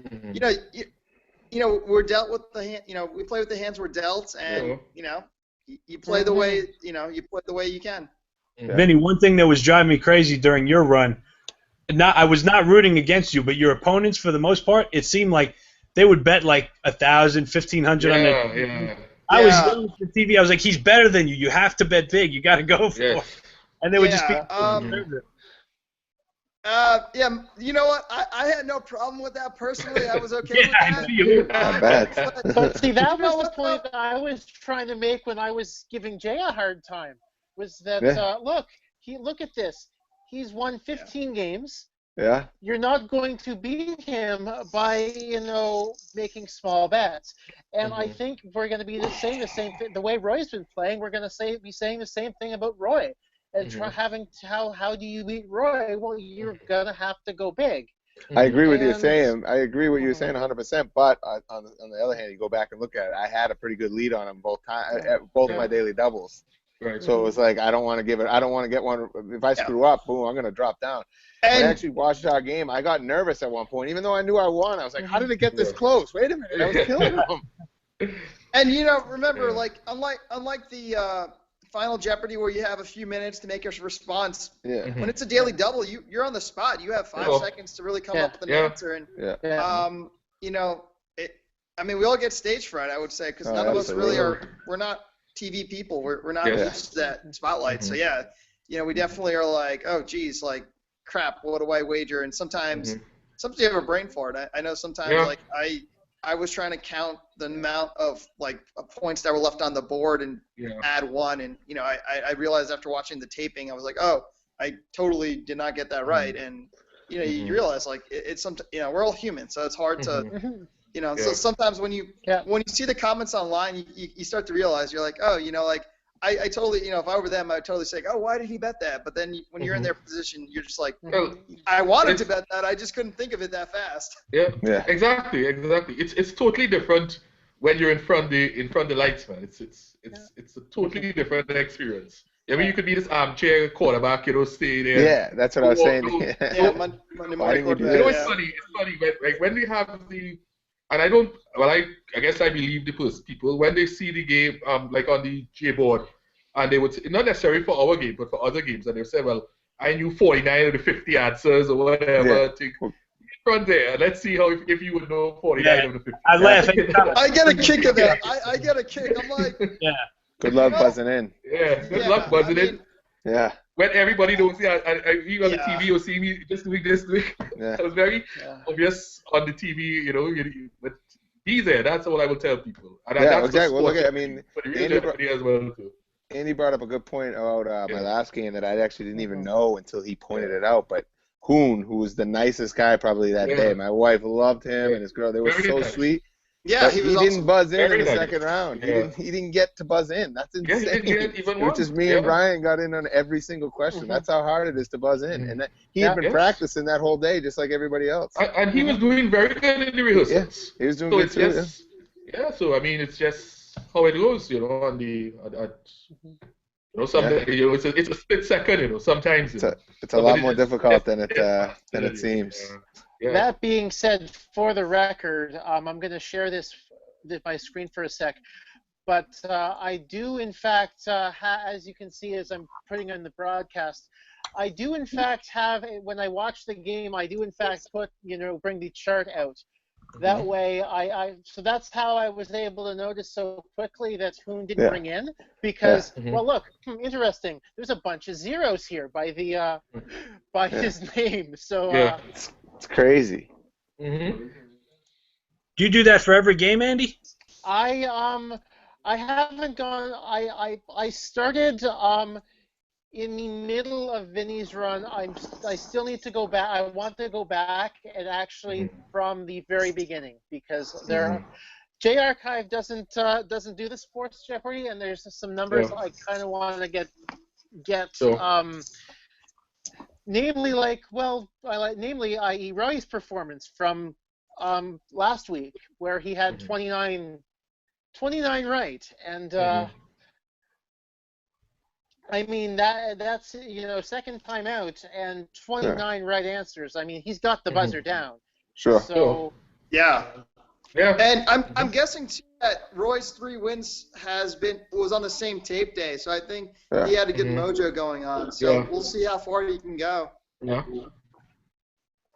we're dealt with the hand. We play with the hands we're dealt, and you play the way you play the way you can. Vinny, one thing that was driving me crazy during your run, I was not rooting against you, but your opponents for the most part, it seemed like they would bet like 1,000, 1,500 on it. I was yelling at the TV. I was like, he's better than you. You have to bet big. You got to go for it. And they would just be you know what? I had no problem with that personally. I was okay with that. I bet. But see, that was the point that I was trying to make when I was giving Jay a hard time. Was that look at this. He's won 15 games. Yeah. You're not going to beat him by, making small bets. And I think we're going to be saying the same thing. The way Roy's been playing, we're going to be saying the same thing about Roy. And how do you beat Roy? Well, you're going to have to go big. I agree with you saying. I agree with you saying 100%. But on the other hand, you go back and look at it. I had a pretty good lead on him both of my daily doubles. Right. So it was like I don't want to give it. I don't want to get one. If I screw up, boom, I'm gonna drop down. And when I actually watched our game, I got nervous at one point, even though I knew I won. I was like, how did it get this close? Wait a minute, I was killing them. And remember, like unlike the Final Jeopardy where you have a few minutes to make your response. Yeah. When it's a daily double, you're on the spot. You have 5 seconds to really come up with an answer. And we all get stage fright, I would say, because none of us really are. We're not TV people. We're not used to that spotlight. So we definitely are like, oh geez, like crap, what do I wager? And sometimes you have a brain for it. I know sometimes like I was trying to count the amount of like points that were left on the board and add one, and I realized after watching the taping, I was like, oh, I totally did not get that right. And you realize like it's we're all human, so it's hard to so sometimes when you see the comments online, you start to realize you're like, oh, like I totally, if I were them, I would totally say, oh, why did he bet that? But then when you're in their position, you're just like, I wanted to bet that, I just couldn't think of it that fast. Yeah. Exactly. It's totally different when you're in front of the lights, man. It's a totally different experience. I mean, you could be this armchair quarterback, stay there. Yeah, that's what I was saying. It's funny. When we have the, and I guess I believe the people when they see the game, like on the J board, and they would say, not necessarily for our game, but for other games, and they'll say, well, I knew 49 of the 50 answers or whatever. Front there. Let's see how if you would know 49 of the 50. I laugh. I get a kick of that. I get a kick. I'm like, Good luck buzzing in. Yeah, good luck buzzing in. Yeah. When everybody knows me, you on the TV, you'll see me just doing this. Yeah. I was very obvious on the TV, but he's there. That's what I will tell people. And that's exactly. Well, look at, but real Jeopardy as well too. Andy brought up a good point about my last game that I actually didn't even know until he pointed it out. But Hoon, who was the nicest guy probably that day, my wife loved him and his girl. They were so sweet. Yeah, he didn't buzz in the nice. second round. Yeah. He didn't get to buzz in. That's insane. Yeah, he didn't get even it was just me and Brian got in on every single question. That's how hard it is to buzz in. And he had been practicing that whole day just like everybody else. And he was doing very good in the rehearsals. Yeah, he was doing good too. So it's just how it goes, on the it's a split second, sometimes. It's a lot more difficult than it seems. Yeah. That being said, for the record, I'm going to share my screen for a sec. But I do, in fact, as you can see, as I'm putting on the broadcast, I do, in fact, have, when I watch the game, I do, in fact, bring the chart out. That way, so that's how I was able to notice so quickly that Hoon didn't bring in, because, well, look, interesting. There's a bunch of zeros here by his name. So it's crazy. Do you do that for every game, Andy? I haven't gone. I started in the middle of Vinny's run. I still need to go back. I want to go back and actually from the very beginning, because J Archive doesn't do the Sports Jeopardy, and there's some numbers I kind of want to get. Namely, i.e. Roy's performance from last week, where he had 29 right, and I mean that's second time out and 29 right answers. I mean, he's got the buzzer down. Sure. So yeah. And I'm guessing too that Roy's 3 wins was on the same tape day, so I think he had a good mojo going on. So we'll see how far he can go. Yeah.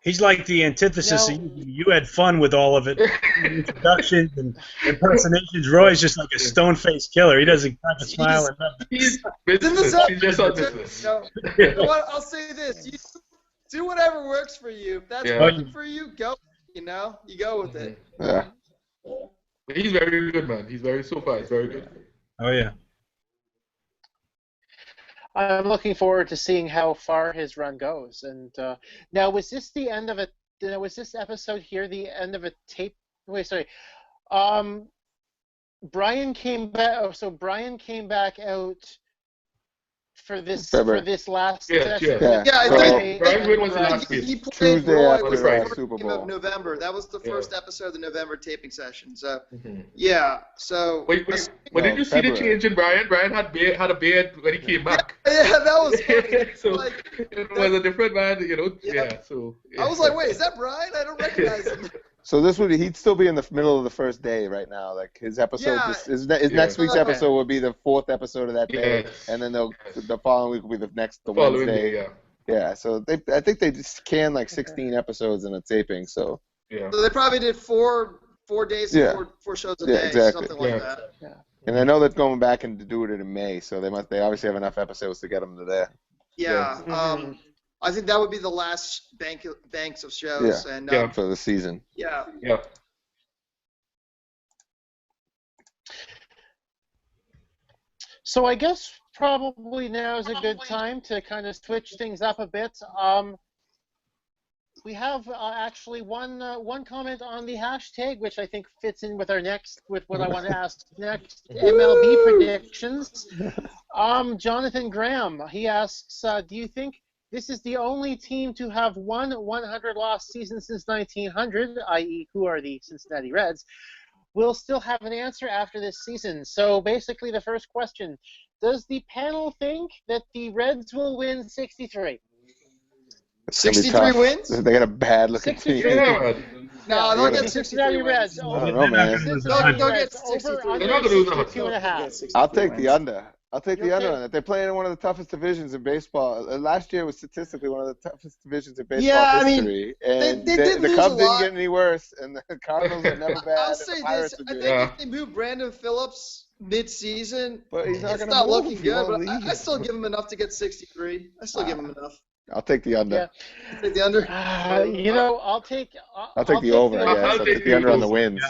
He's like the antithesis. You had fun with all of it. Introductions and impersonations. Roy's just like a stone-faced killer. He doesn't crack a smile or nothing. He's just on business. I'll say this. You do whatever works for you. If that's working for you, go. You go with it. Yeah. He's very good, man. He's very good. Oh, yeah. I'm looking forward to seeing how far his run goes. And now, was this the end of it? Was this episode here the end of a tape? Wait, sorry. Brian came back. Oh, so Brian came back out for this last session. I think Brian was the last he piece. played Tuesday Roy after was the first Super game Bowl. of November. That was the first episode of the November taping session. So so Wait, did you see the change in Brian? Brian had a beard when he came back. Yeah, that was funny. So it was a different man, So I was like, wait, is that Brian? I don't recognize him. So he'd still be in the middle of the first day right now. Like his episode, his next week's episode will be the 4th episode of that day, and then the following week will be the Wednesday. Yeah. So I think they just canned like 16 episodes in a taping. So So they probably did four days, four shows a day, something like that. Yeah. And I know they're going back and to do it in May, so they obviously have enough episodes to get them to there. Yeah. I think that would be the last banks of shows. And for the season. Yeah. So I guess probably now is a good time to kind of switch things up a bit. We have actually one comment on the hashtag, which I think fits in with with what I want to ask next. MLB predictions. Jonathan Graham, he asks, do you think this is the only team to have won 100-loss season since 1900, i.e., who are the Cincinnati Reds? We'll still have an answer after this season. So basically, the first question: does the panel think that the Reds will win 63? 63 wins? They got a bad-looking team. No, they'll get 63 Reds. I don't know, man. They'll get 63. They're not going to lose 2.5. I'll take the under. I'll take the under on it. They're playing in one of the toughest divisions in baseball. Last year was statistically one of the toughest divisions in baseball history. And the Cubs didn't get any worse, and the Cardinals are never bad. I'll say this. I think if they move Brandon Phillips mid-season. But he's not It's gonna not move. looking He good, won't but I leave. still give him enough to get 63. I still give him enough. I'll take the under. Take the under. I'll take. I'll take the over. I guess. I'll I'll take take the under on the over. wins.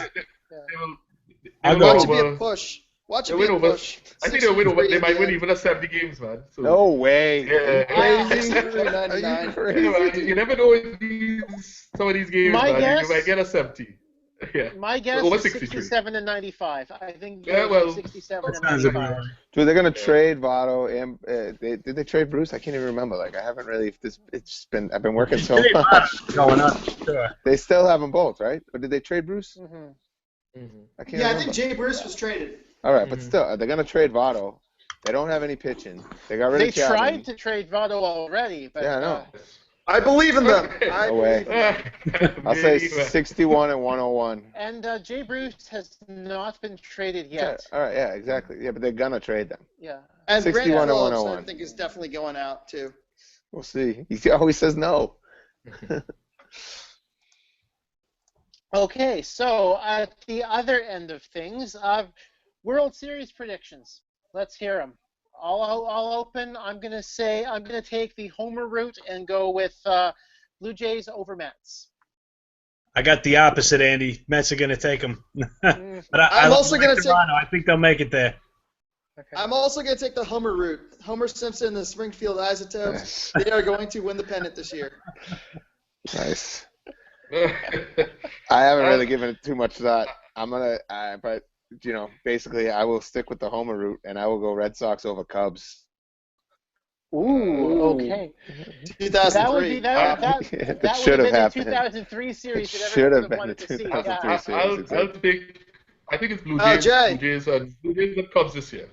I'll They'll go Watch it win be a over. push. Watch it They'll be win a over. push. I think they'll win over. 63 They might win again. even a 70 games, man. So, No way. Yeah. Crazy. 63, Are 99. you Yeah, crazy? man, you never know in some of these games, My man. guess- You might get a 70. Yeah. My guess Over is 63. 67 and 95. I think Yeah, well, 67 and Sounds about 95. right. Dude, they're gonna trade Votto and did they trade Bruce? I can't even remember. Like I haven't really. I've been working so Today, much. going up, sure. They still have them both, right? Or did they trade Bruce? Mm-hmm. I can't Yeah, I remember. think Jay Bruce was traded. All right, but still, they're gonna trade Votto. They don't have any pitching. They got rid They of Chapman. tried to trade Votto already, but Yeah, I know. I believe in them. No way. I'll say 61 and 101. and Jay Bruce has not been traded yet. All right, yeah, exactly. Yeah, but they're gonna trade them. Yeah. And 61 Brandon and Phillips, I 101. think, is definitely going out, too. We'll see. He always says no. Okay, so at the other end of things, World Series predictions. Let's hear them. I'll open. I'm gonna take the homer route and go with Blue Jays over Mets. I got the opposite, Andy. Mets are going to take them. But I'm also like gonna take- Toronto. I think they'll make it there. Okay. I'm also going to take the Hummer route. Homer Simpson and the Springfield Isotopes, they are going to win the pennant this year. Nice. I haven't really given it too much thought. But basically, I will stick with the homer route, and I will go Red Sox over Cubs. Ooh, okay. 2003. That would be that That would should have have been the happened. 2003 series that Should everyone have been wanted the to see. 2003 Yeah. series. I'll pick. I think it's Blue Oh, Jays, Jay. Blue Jays and Cubs this year.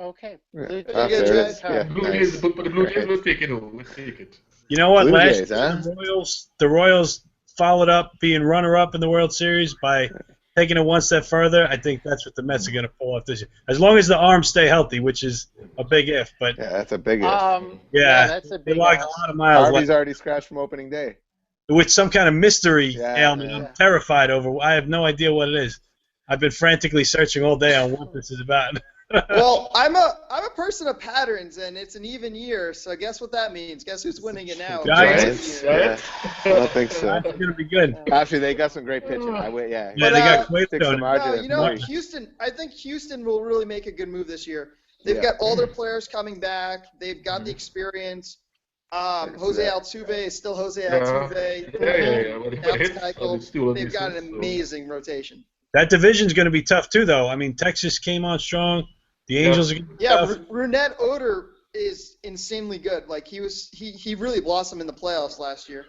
Okay. Yeah. Blue Ah, Jays, there it is. Cubs. Yeah. Blue Nice. Jays, but the Blue Jays will take it. Will take it. You know what? Blue Last Jays, year, huh? the Royals followed up being runner-up in the World Series by taking it one step further. I think that's what the Mets are going to pull off this year. As long as the arms stay healthy, which is a big if. But Yeah, that's a big if. yeah, that's a they big logged ask. a lot of miles Harvey's already scratched from opening day. with some kind of mystery Yeah, ailment. yeah. I'm terrified over. I have no idea what it is. I've been frantically searching all day on what this is about. Well, I'm a person of patterns, and it's an even year, so guess what that means? Guess who's winning it now? Giants? Yeah. I don't think so. It's going to be good. Actually, they got some great pitching. Yeah, Yeah, they got But, Stick some Cueto. margin No, at you know, three. Houston. I think Houston will really make a good move this year. They've Yeah. got all their players coming back. They've got the experience. Jose Altuve is still Jose Altuve. Yeah. Well, Now hits, Keuchel. steal They've got an bases, so- amazing rotation. That division's going to be tough too, though. I mean, Texas came on strong. The Angels are going to be Yeah, tough. Brunette Oder is insanely good. Like he really blossomed in the playoffs last year.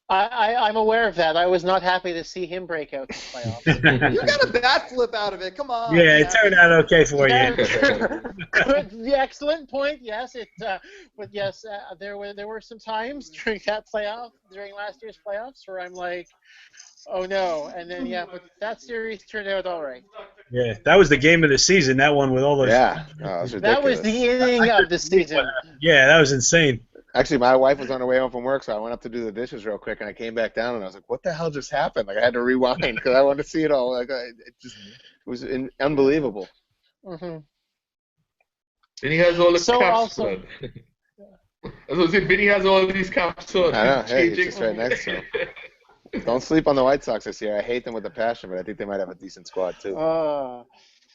I'm aware of that. I was not happy to see him break out in the playoffs. You got a bat flip out of it. Come on. Yeah, it turned out okay for Yeah, you. good, excellent point. Yes, but yes, there were some times during last year's playoffs where I'm like, oh no, and then but that series turned out all right. Yeah, that was the game of the season. That one with all those. Yeah, oh, it was ridiculous. That was the inning of the season. Yeah, that was insane. Actually, my wife was on her way home from work, so I went up to do the dishes real quick, and I came back down, and I was like, "What the hell just happened?" Like I had to rewind because I wanted to see it all. Like it was unbelievable. Mm-hmm. And he has all the So caps also- on. As I was saying, Vinny has all these caps on. I know. Hey, he's just right next to him. Don't sleep on the White Sox this year. I hate them with a passion, but I think they might have a decent squad too.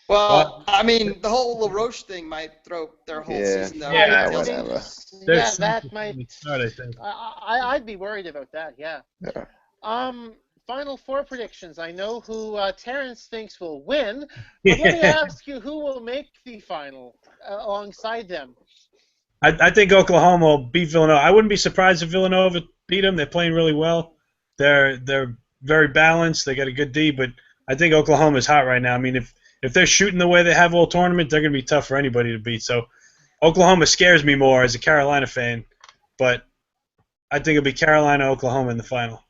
Well, I mean, the whole LaRoche thing might throw their whole season down. Yeah, whatever. Yeah, that might. Start, I think. I'd be worried about that. Yeah. Final four predictions. I know who Terrence thinks will win, but let me ask you, who will make the final alongside them? I think Oklahoma will beat Villanova. I wouldn't be surprised if Villanova beat them. They're playing really well. They're very balanced. They got a good D, but I think Oklahoma's hot right now. I mean, if they're shooting the way they have all tournament, they're going to be tough for anybody to beat. So Oklahoma scares me more as a Carolina fan, but I think it'll be Carolina, Oklahoma in the final.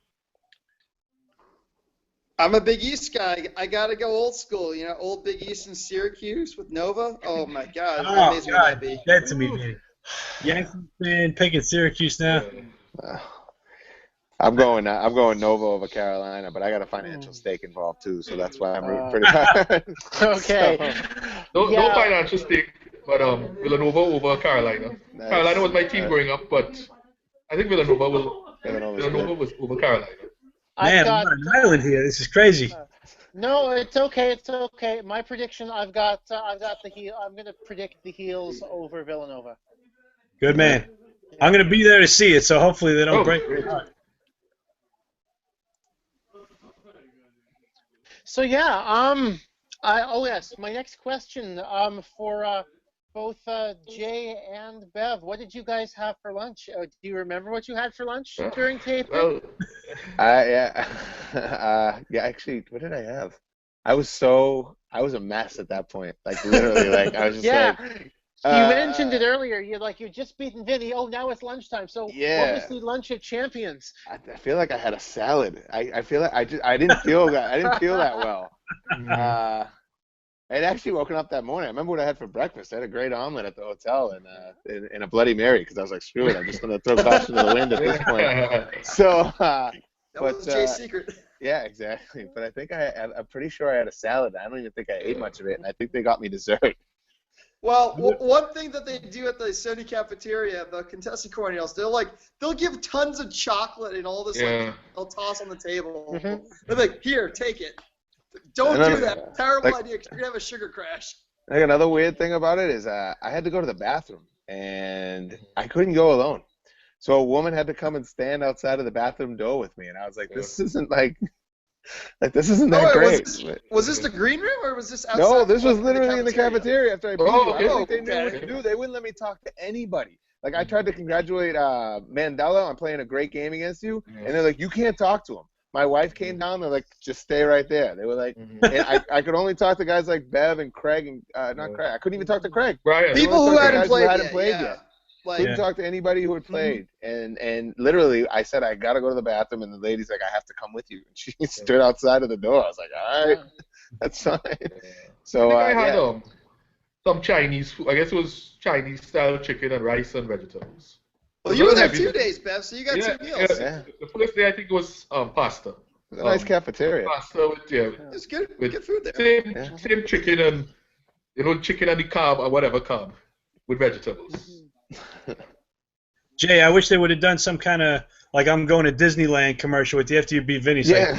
I'm a Big East guy. I got to go old school. You know, old Big East and Syracuse with Nova. Oh, my God. How amazing would that be? Dead to me, man. Yankees fan picking Syracuse now. I'm going Nova over Carolina, but I got a financial stake involved too, so that's why I'm rooting pretty hard. Okay. No financial stake, but Villanova over Carolina. Nice. Carolina was my team growing up, but I think Villanova Villanova's was over Carolina. Man, I'm on an island here. This is crazy. No, it's okay. It's okay. My prediction. I've got the heel. I'm going to predict the Heels over Villanova. Good man. I'm going to be there to see it, so hopefully they don't break my heart. So yeah, yes, my next question for both Jay and Bev, what did you guys have for lunch? Do you remember what you had for lunch during taping? Well, actually, what did I have? I was a mess at that point. Like literally, like I was just like. You mentioned it earlier. You just beaten Vinny. Oh, now it's lunchtime. So what was the lunch of champions? I feel like I had a salad. I feel like I didn't feel that. I didn't feel that well. I had actually woken up that morning. I remember what I had for breakfast. I had a great omelet at the hotel and in a Bloody Mary because I was like, screw it, I'm just gonna throw caution to the wind at this point. So. That was Jay's secret. Yeah, exactly. But I think I'm pretty sure I had a salad. I don't even think I ate much of it, and I think they got me dessert. Well, one thing that they do at the Sony cafeteria, the contestant coordinators, they'll give tons of chocolate and all this, they'll toss on the table. Mm-hmm. They're like, here, take it. Don't do that. Terrible idea. You're gonna have a sugar crash. Like another weird thing about it is I had to go to the bathroom and I couldn't go alone. So a woman had to come and stand outside of the bathroom door with me, and I was like, this isn't this isn't that great. Was this the green room or was this outside? No, this was literally in the cafeteria after I beat you. I don't think they knew what to do. They wouldn't let me talk to anybody. Like, I tried to congratulate Mandela on playing a great game against you, and they're like, you can't talk to him. My wife came down. They're like, just stay right there. They were like, and I could only talk to guys like Bev and Craig and not Craig. I couldn't even talk to Craig. Brian. People who hadn't played yet. Couldn't talk to anybody who had played, and literally I said I gotta go to the bathroom, and the lady's like, I have to come with you. And she stood outside of the door. I was like, all right, that's fine. So I had some Chinese food. I guess it was Chinese style chicken and rice and vegetables. Well, you were there 2 days, Bev, so you got 2 meals. Yeah. The first day I think it was pasta. It was a nice cafeteria. Pasta with it's good food there. Same chicken and chicken and the carb or whatever carb with vegetables. Jay, I wish they would have done some kind of like I'm going to Disneyland commercial with you after you beat Vinny. Like,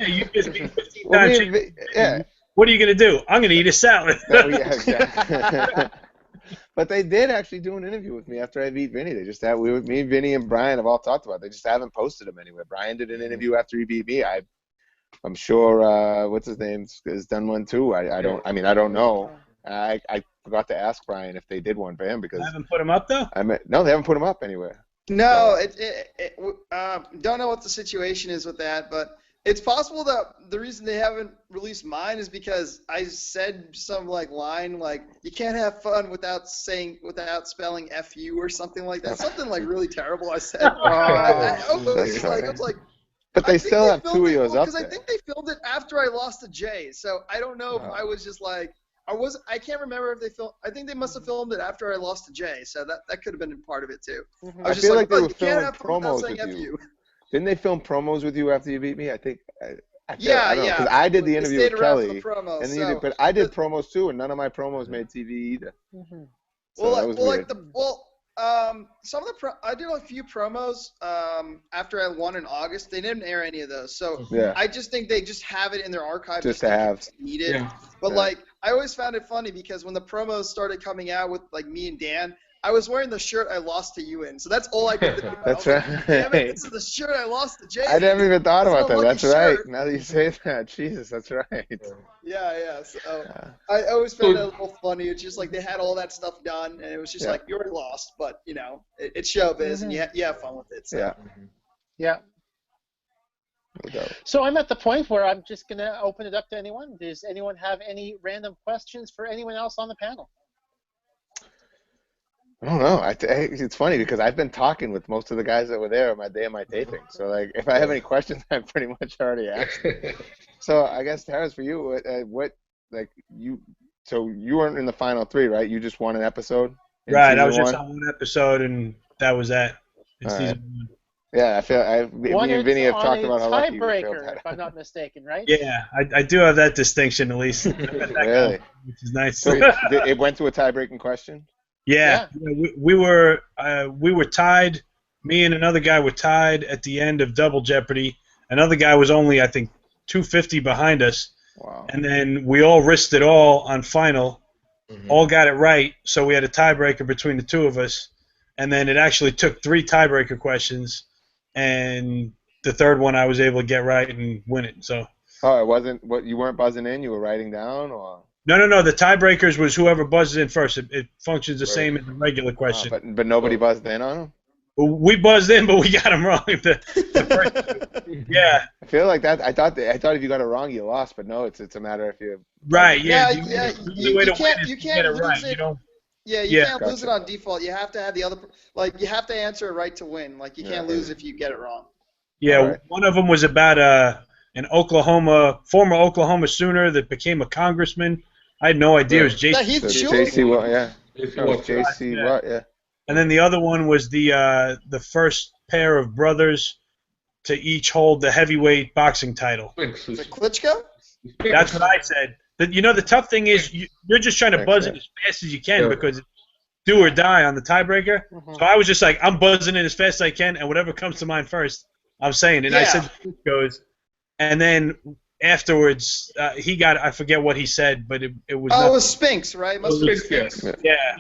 you just beat 15 times. What are you gonna do? I'm gonna eat a salad. Exactly. But they did actually do an interview with me after I beat Vinny. They just me, Vinny, and Brian have all talked about it. They just haven't posted them anywhere. Brian did an interview after he beat me. I'm sure what's his name has done one too. I don't know. I forgot to ask Brian if they did one for him because I haven't put him up though. No, they haven't put him up anywhere. No, don't know what the situation is with that, but it's possible that the reason they haven't released mine is because I said some line you can't have fun without spelling FU or something like that. Something really terrible I said. But they still have 2 of yours up there. Because I think they filmed it after I lost to Jay, so I don't know if I was just I can't remember if they filmed. I think they must have filmed it after I lost to Jay, so that could have been part of it too. I was just they were filming promos with you. Didn't they film promos with you after you beat me? I think. Yeah. Because I did the interview with Kelly, promos, but I did promos too, and none of my promos made TV either. Mm-hmm. So some of the I did a few promos after I won in August. They didn't air any of those, so I just think they just have it in their archive just to have needed. Yeah. But I always found it funny because when the promos started coming out with me and Dan, I was wearing the shirt I lost to you in, so that's all I could think about. That's right. Damn it, this is the shirt I lost to Jay. I never even thought about that. That's right. Now that you say that, Jesus, that's right. Yeah. So I always found it a little funny. It's just they had all that stuff done, and it was just you already lost, but it's showbiz, and you have fun with it. So. Yeah. So I'm at the point where I'm just gonna open it up to anyone. Does anyone have any random questions for anyone else on the panel? I don't know. It's funny because I've been talking with most of the guys that were there on my day of my taping. So if I have any questions, I've pretty much already asked. So I guess Terrence, for you, so you weren't in the final 3, right? You just won an episode. Right. I was just on one episode, and that was that. It's season 1. Yeah, me and Vinny have talked about how lucky we feel. Tiebreaker, if I'm not mistaken, right? Yeah, I do have that distinction at least. Really? Which is nice. So it went to a tie-breaking question? Yeah. We were tied. Me and another guy were tied at the end of Double Jeopardy. Another guy was only, I think, 250 behind us. Wow. And then we all risked it all on final. All got it right, so we had a tiebreaker between the two of us. And then it actually took 3 tiebreaker questions, and the third one I was able to get right and win it. So. Oh, it wasn't what you weren't buzzing in. You were writing down, or. No. The tiebreakers was whoever buzzes in first. It functions the same as the regular question. But nobody buzzed in on them? We buzzed in, but we got them wrong. The first, yeah. I feel like that. I thought if you got it wrong, you lost. But no, it's a matter if you. Right. Yeah. You can't lose it. You can't lose it on default. You have to have the other. Like you have to answer it right to win. Like you can't lose if you get it wrong. Yeah. Right. One of them was about an former Oklahoma Sooner that became a congressman. I had no idea it was JC Watt, yeah. JC Watt, yeah. And then the other one was the first pair of brothers to each hold the heavyweight boxing title. Is it Klitschko? That's what I said. The tough thing is you're just trying to buzz in as fast as you can because it's do or die on the tiebreaker. So I was just like, I'm buzzing in as fast as I can, and whatever comes to mind first, I'm saying. And I said Klitschko's. And then afterwards, he got, I forget what he said, but it was. Oh, it was Spinks, right? Must have been Spinks. Yeah.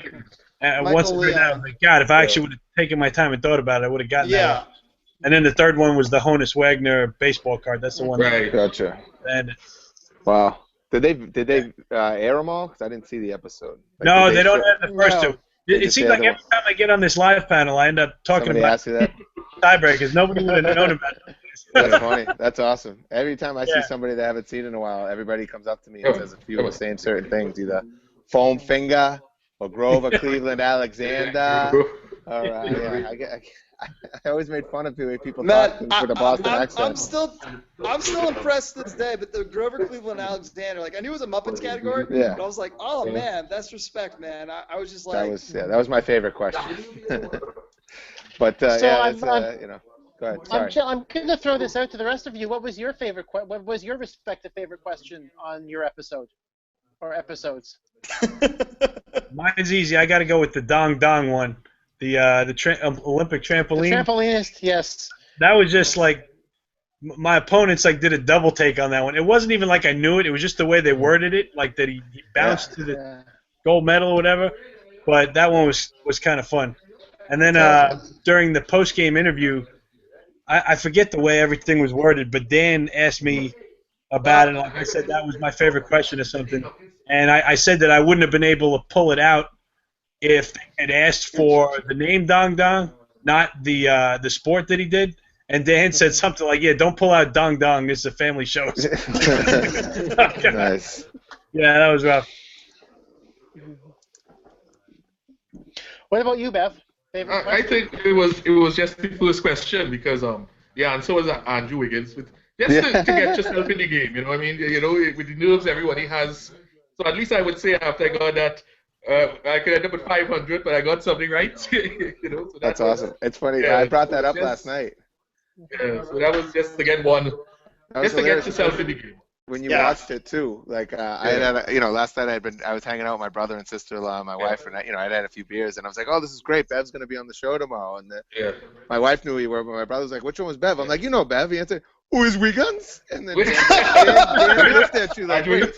Once I heard that, I was like, God, if I actually would have taken my time and thought about it, I would have gotten that. And then the third one was the Honus Wagner baseball card. That's the one. Right. Gotcha. And wow. Did they air them all? Because I didn't see the episode. No, they don't have the first two. It seems like every time I get on this live panel, I end up talking about tiebreakers. Nobody would have known about it. That's funny. That's awesome. Every time I see somebody that I haven't seen in a while, everybody comes up to me and says a few of the same certain things, either foam finger or Grover Cleveland Alexander. I always made fun of people talking with a Boston accent. I'm still impressed to this day, but the Grover Cleveland Alexander, like I knew it was a Muppets category, but I was like, oh man, that's respect, man. I was just like, that was my favorite question. But Go ahead. Sorry. I'm going to throw this out to the rest of you. What was your favorite? What was your respective favorite question on your episode or episodes? Mine's easy. I got to go with the Dong Dong one. The Olympic trampoline. The trampolinist, yes. That was just like my opponents did a double take on that one. It wasn't even like I knew it. It was just the way they worded it, like that he bounced to the gold medal or whatever. But that one was kind of fun. And then during the post-game interview, I forget the way everything was worded, but Dan asked me about it. Like I said, that was my favorite question or something. And I said that I wouldn't have been able to pull it out if they had asked for the name Dong Dong, not the sport that he did. And Dan said something like, "Yeah, don't pull out Dong Dong. This is a family show." Nice. Yeah, that was rough. What about you, Bev? I think it was just the first question because the answer was Andrew Wiggins. To get yourself in the game, you know what I mean? With the nerves everybody has. So at least I would say after I got that, I could end up with 500, but I got something right. So that's awesome. It's funny. I brought that up last night. Yeah, so that was just to get one, just to get yourself in the game. When you watched it too, like I had, last night I was hanging out with my brother and sister-in-law and my wife, and I'd had a few beers, and I was like, oh, this is great. Bev's gonna be on the show tomorrow, and my wife knew who you were, but my brother was like, which one was Bev? I'm like, Bev. He answered, who is Wiggins? And then Dan looked at you like, wait.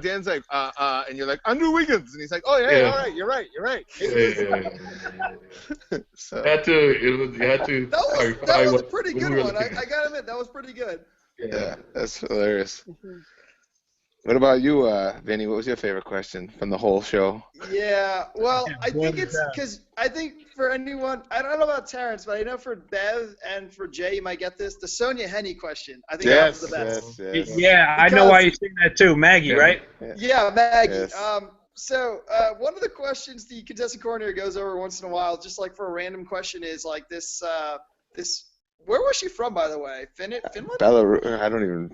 Dan's like, and you're like, Andrew Wiggins, and he's like, oh yeah, all right, you're right. So you had to. That was a pretty good one. I gotta admit, that was pretty good. Yeah, that's hilarious. What about you, Vinny? What was your favorite question from the whole show? Yeah, well, I think it's because I think for anyone, I don't know about Terrence, but I know for Bev and for Jay, you might get this. The Sonia Henney question. I think that was the best. Yes. Yeah, I know why you think that too. Maggie, right? Yeah, Maggie. Yes. So one of the questions the contestant coordinator goes over once in a while, just like for a random question, is like this. Where was she from, by the way? Finland? Belarus. I don't even.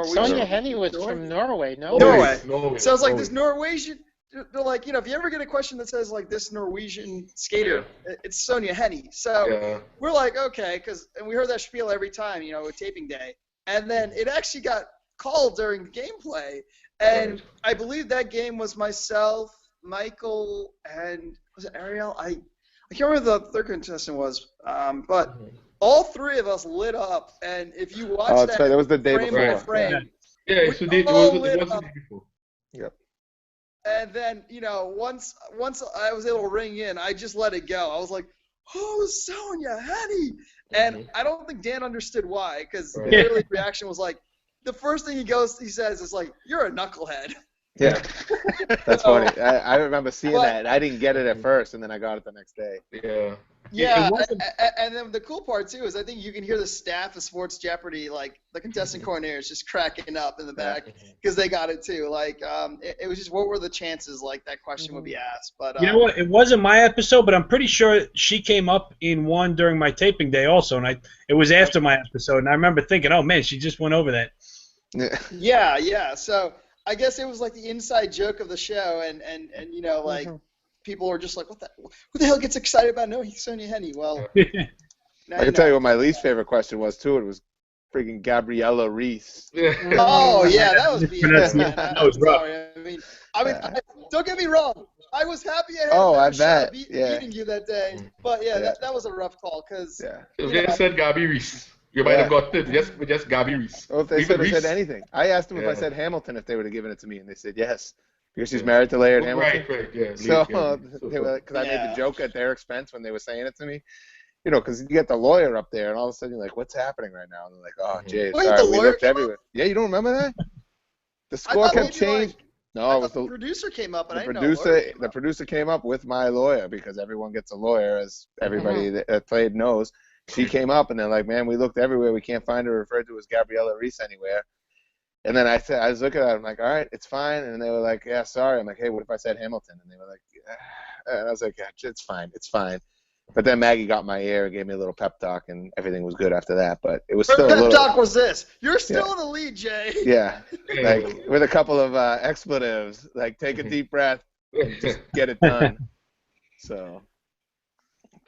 Sonia Henney was from Norway, no? Norway. So it's like this Norwegian. they're like, if you ever get a question that says like this Norwegian skater, it's Sonja Henie. So we're like, okay, and we heard that spiel every time, with taping day. And then it actually got called during gameplay. And I believe that game was myself, Michael, and was it Ariel? I can't remember who the third contestant was, but all three of us lit up. And if you watch that, that was the day frame before. by frame, it was the day before. Yep. And then, once I was able to ring in, I just let it go. I was like, oh, Sonja Henie. And I don't think Dan understood why, because the early reaction was like, the first thing he says is like, you're a knucklehead. Yeah. That's funny. I remember seeing that. I didn't get it at first, and then I got it the next day. Yeah. Yeah, and then the cool part, too, is I think you can hear the staff of Sports Jeopardy, like the contestant coordinators just cracking up in the back because they got it, too. Like, it was just what were the chances, like, that question would be asked. But you know what? It wasn't my episode, but I'm pretty sure she came up in one during my taping day also, and it was after my episode, and I remember thinking, oh, man, she just went over that. Yeah. So I guess it was like the inside joke of the show, and like people were just like, who the hell gets excited about knowing Sonja Henie? Well, I can tell you what my least favorite question was too. It was freaking Gabriella Reese. Oh yeah, that was BS, man. That was rough. Sorry. I mean, don't get me wrong. I was happy I had beating you that day, but that was a rough call because. Yeah. If they said Gabby Reese, you might have gotten it just Gabby Reese. Oh, if they said anything. I asked them if I said Hamilton if they would have given it to me, and they said yes. Because she's married to Laird Hamilton. Right, yeah. So, because I made the joke at their expense when they were saying it to me. Because you get the lawyer up there, and all of a sudden you're like, what's happening right now? And they're like, oh, Jay, sorry, we looked everywhere. Yeah, you don't remember that? The score kept changing. No, it was the producer came up, and I didn't know. The producer came up with my lawyer because everyone gets a lawyer, as everybody that played knows. She came up, and they're like, man, we looked everywhere. We can't find her referred to as Gabriella Reese anywhere. And then I was looking at it, I'm like, all right, it's fine. And they were like, yeah, sorry. I'm like, hey, what if I said Hamilton? And they were like, and I was like, yeah, it's fine. But then Maggie got my ear and gave me a little pep talk, and everything was good after that. But it was still a little. Pep talk was this. You're still in the lead, Jay. Yeah, like with a couple of expletives, like take a deep breath, just get it done. So,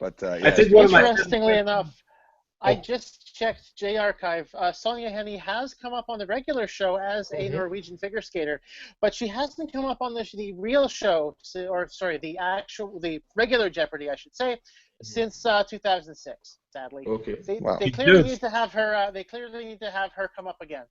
but I think interestingly enough, I just checked J Archive. Sonja Henie has come up on the regular show as a Norwegian figure skater, but she hasn't come up on the real show, the regular Jeopardy, I should say, since 2006. Sadly, they clearly need to have her. They clearly need to have her come up again.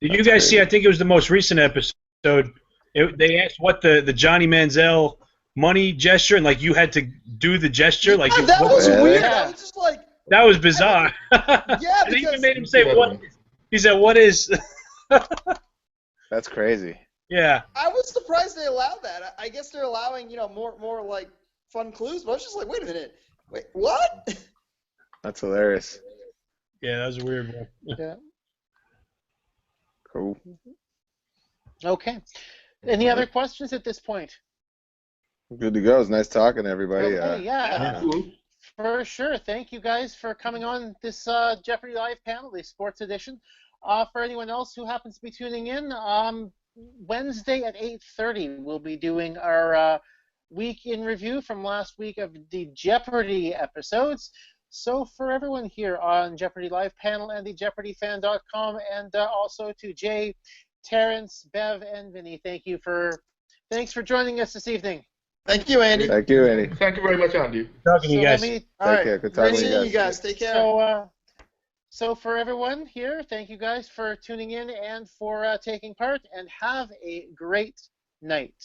Did you guys see? I think it was the most recent episode. They asked what the Johnny Manziel money gesture, and like you had to do the gesture. Like that was weird. I was just like. That was bizarre. Yeah, and they even made him say what. He said, "What is?" That's crazy. Yeah. I was surprised they allowed that. I guess they're allowing more like fun clues. But I was just like, wait a minute, what? That's hilarious. Yeah, that was a weird one. Yeah. Cool. Okay. Any other questions at this point? Good to go. It's nice talking to everybody. Okay, yeah. For sure. Thank you guys for coming on this Jeopardy Live panel, the sports edition. For anyone else who happens to be tuning in, Wednesday at 8:30 we'll be doing our week in review from last week of the Jeopardy episodes. So for everyone here on Jeopardy Live panel and the JeopardyFan.com, and also to Jay, Terrence, Bev, and Vinny, thanks for joining us this evening. Thank you, Andy. Thank you, Andy. Thank you very much, Andy. Talking to you guys. Take care. Good talking to you guys. Take care. So for everyone here, thank you guys for tuning in and for taking part, and have a great night.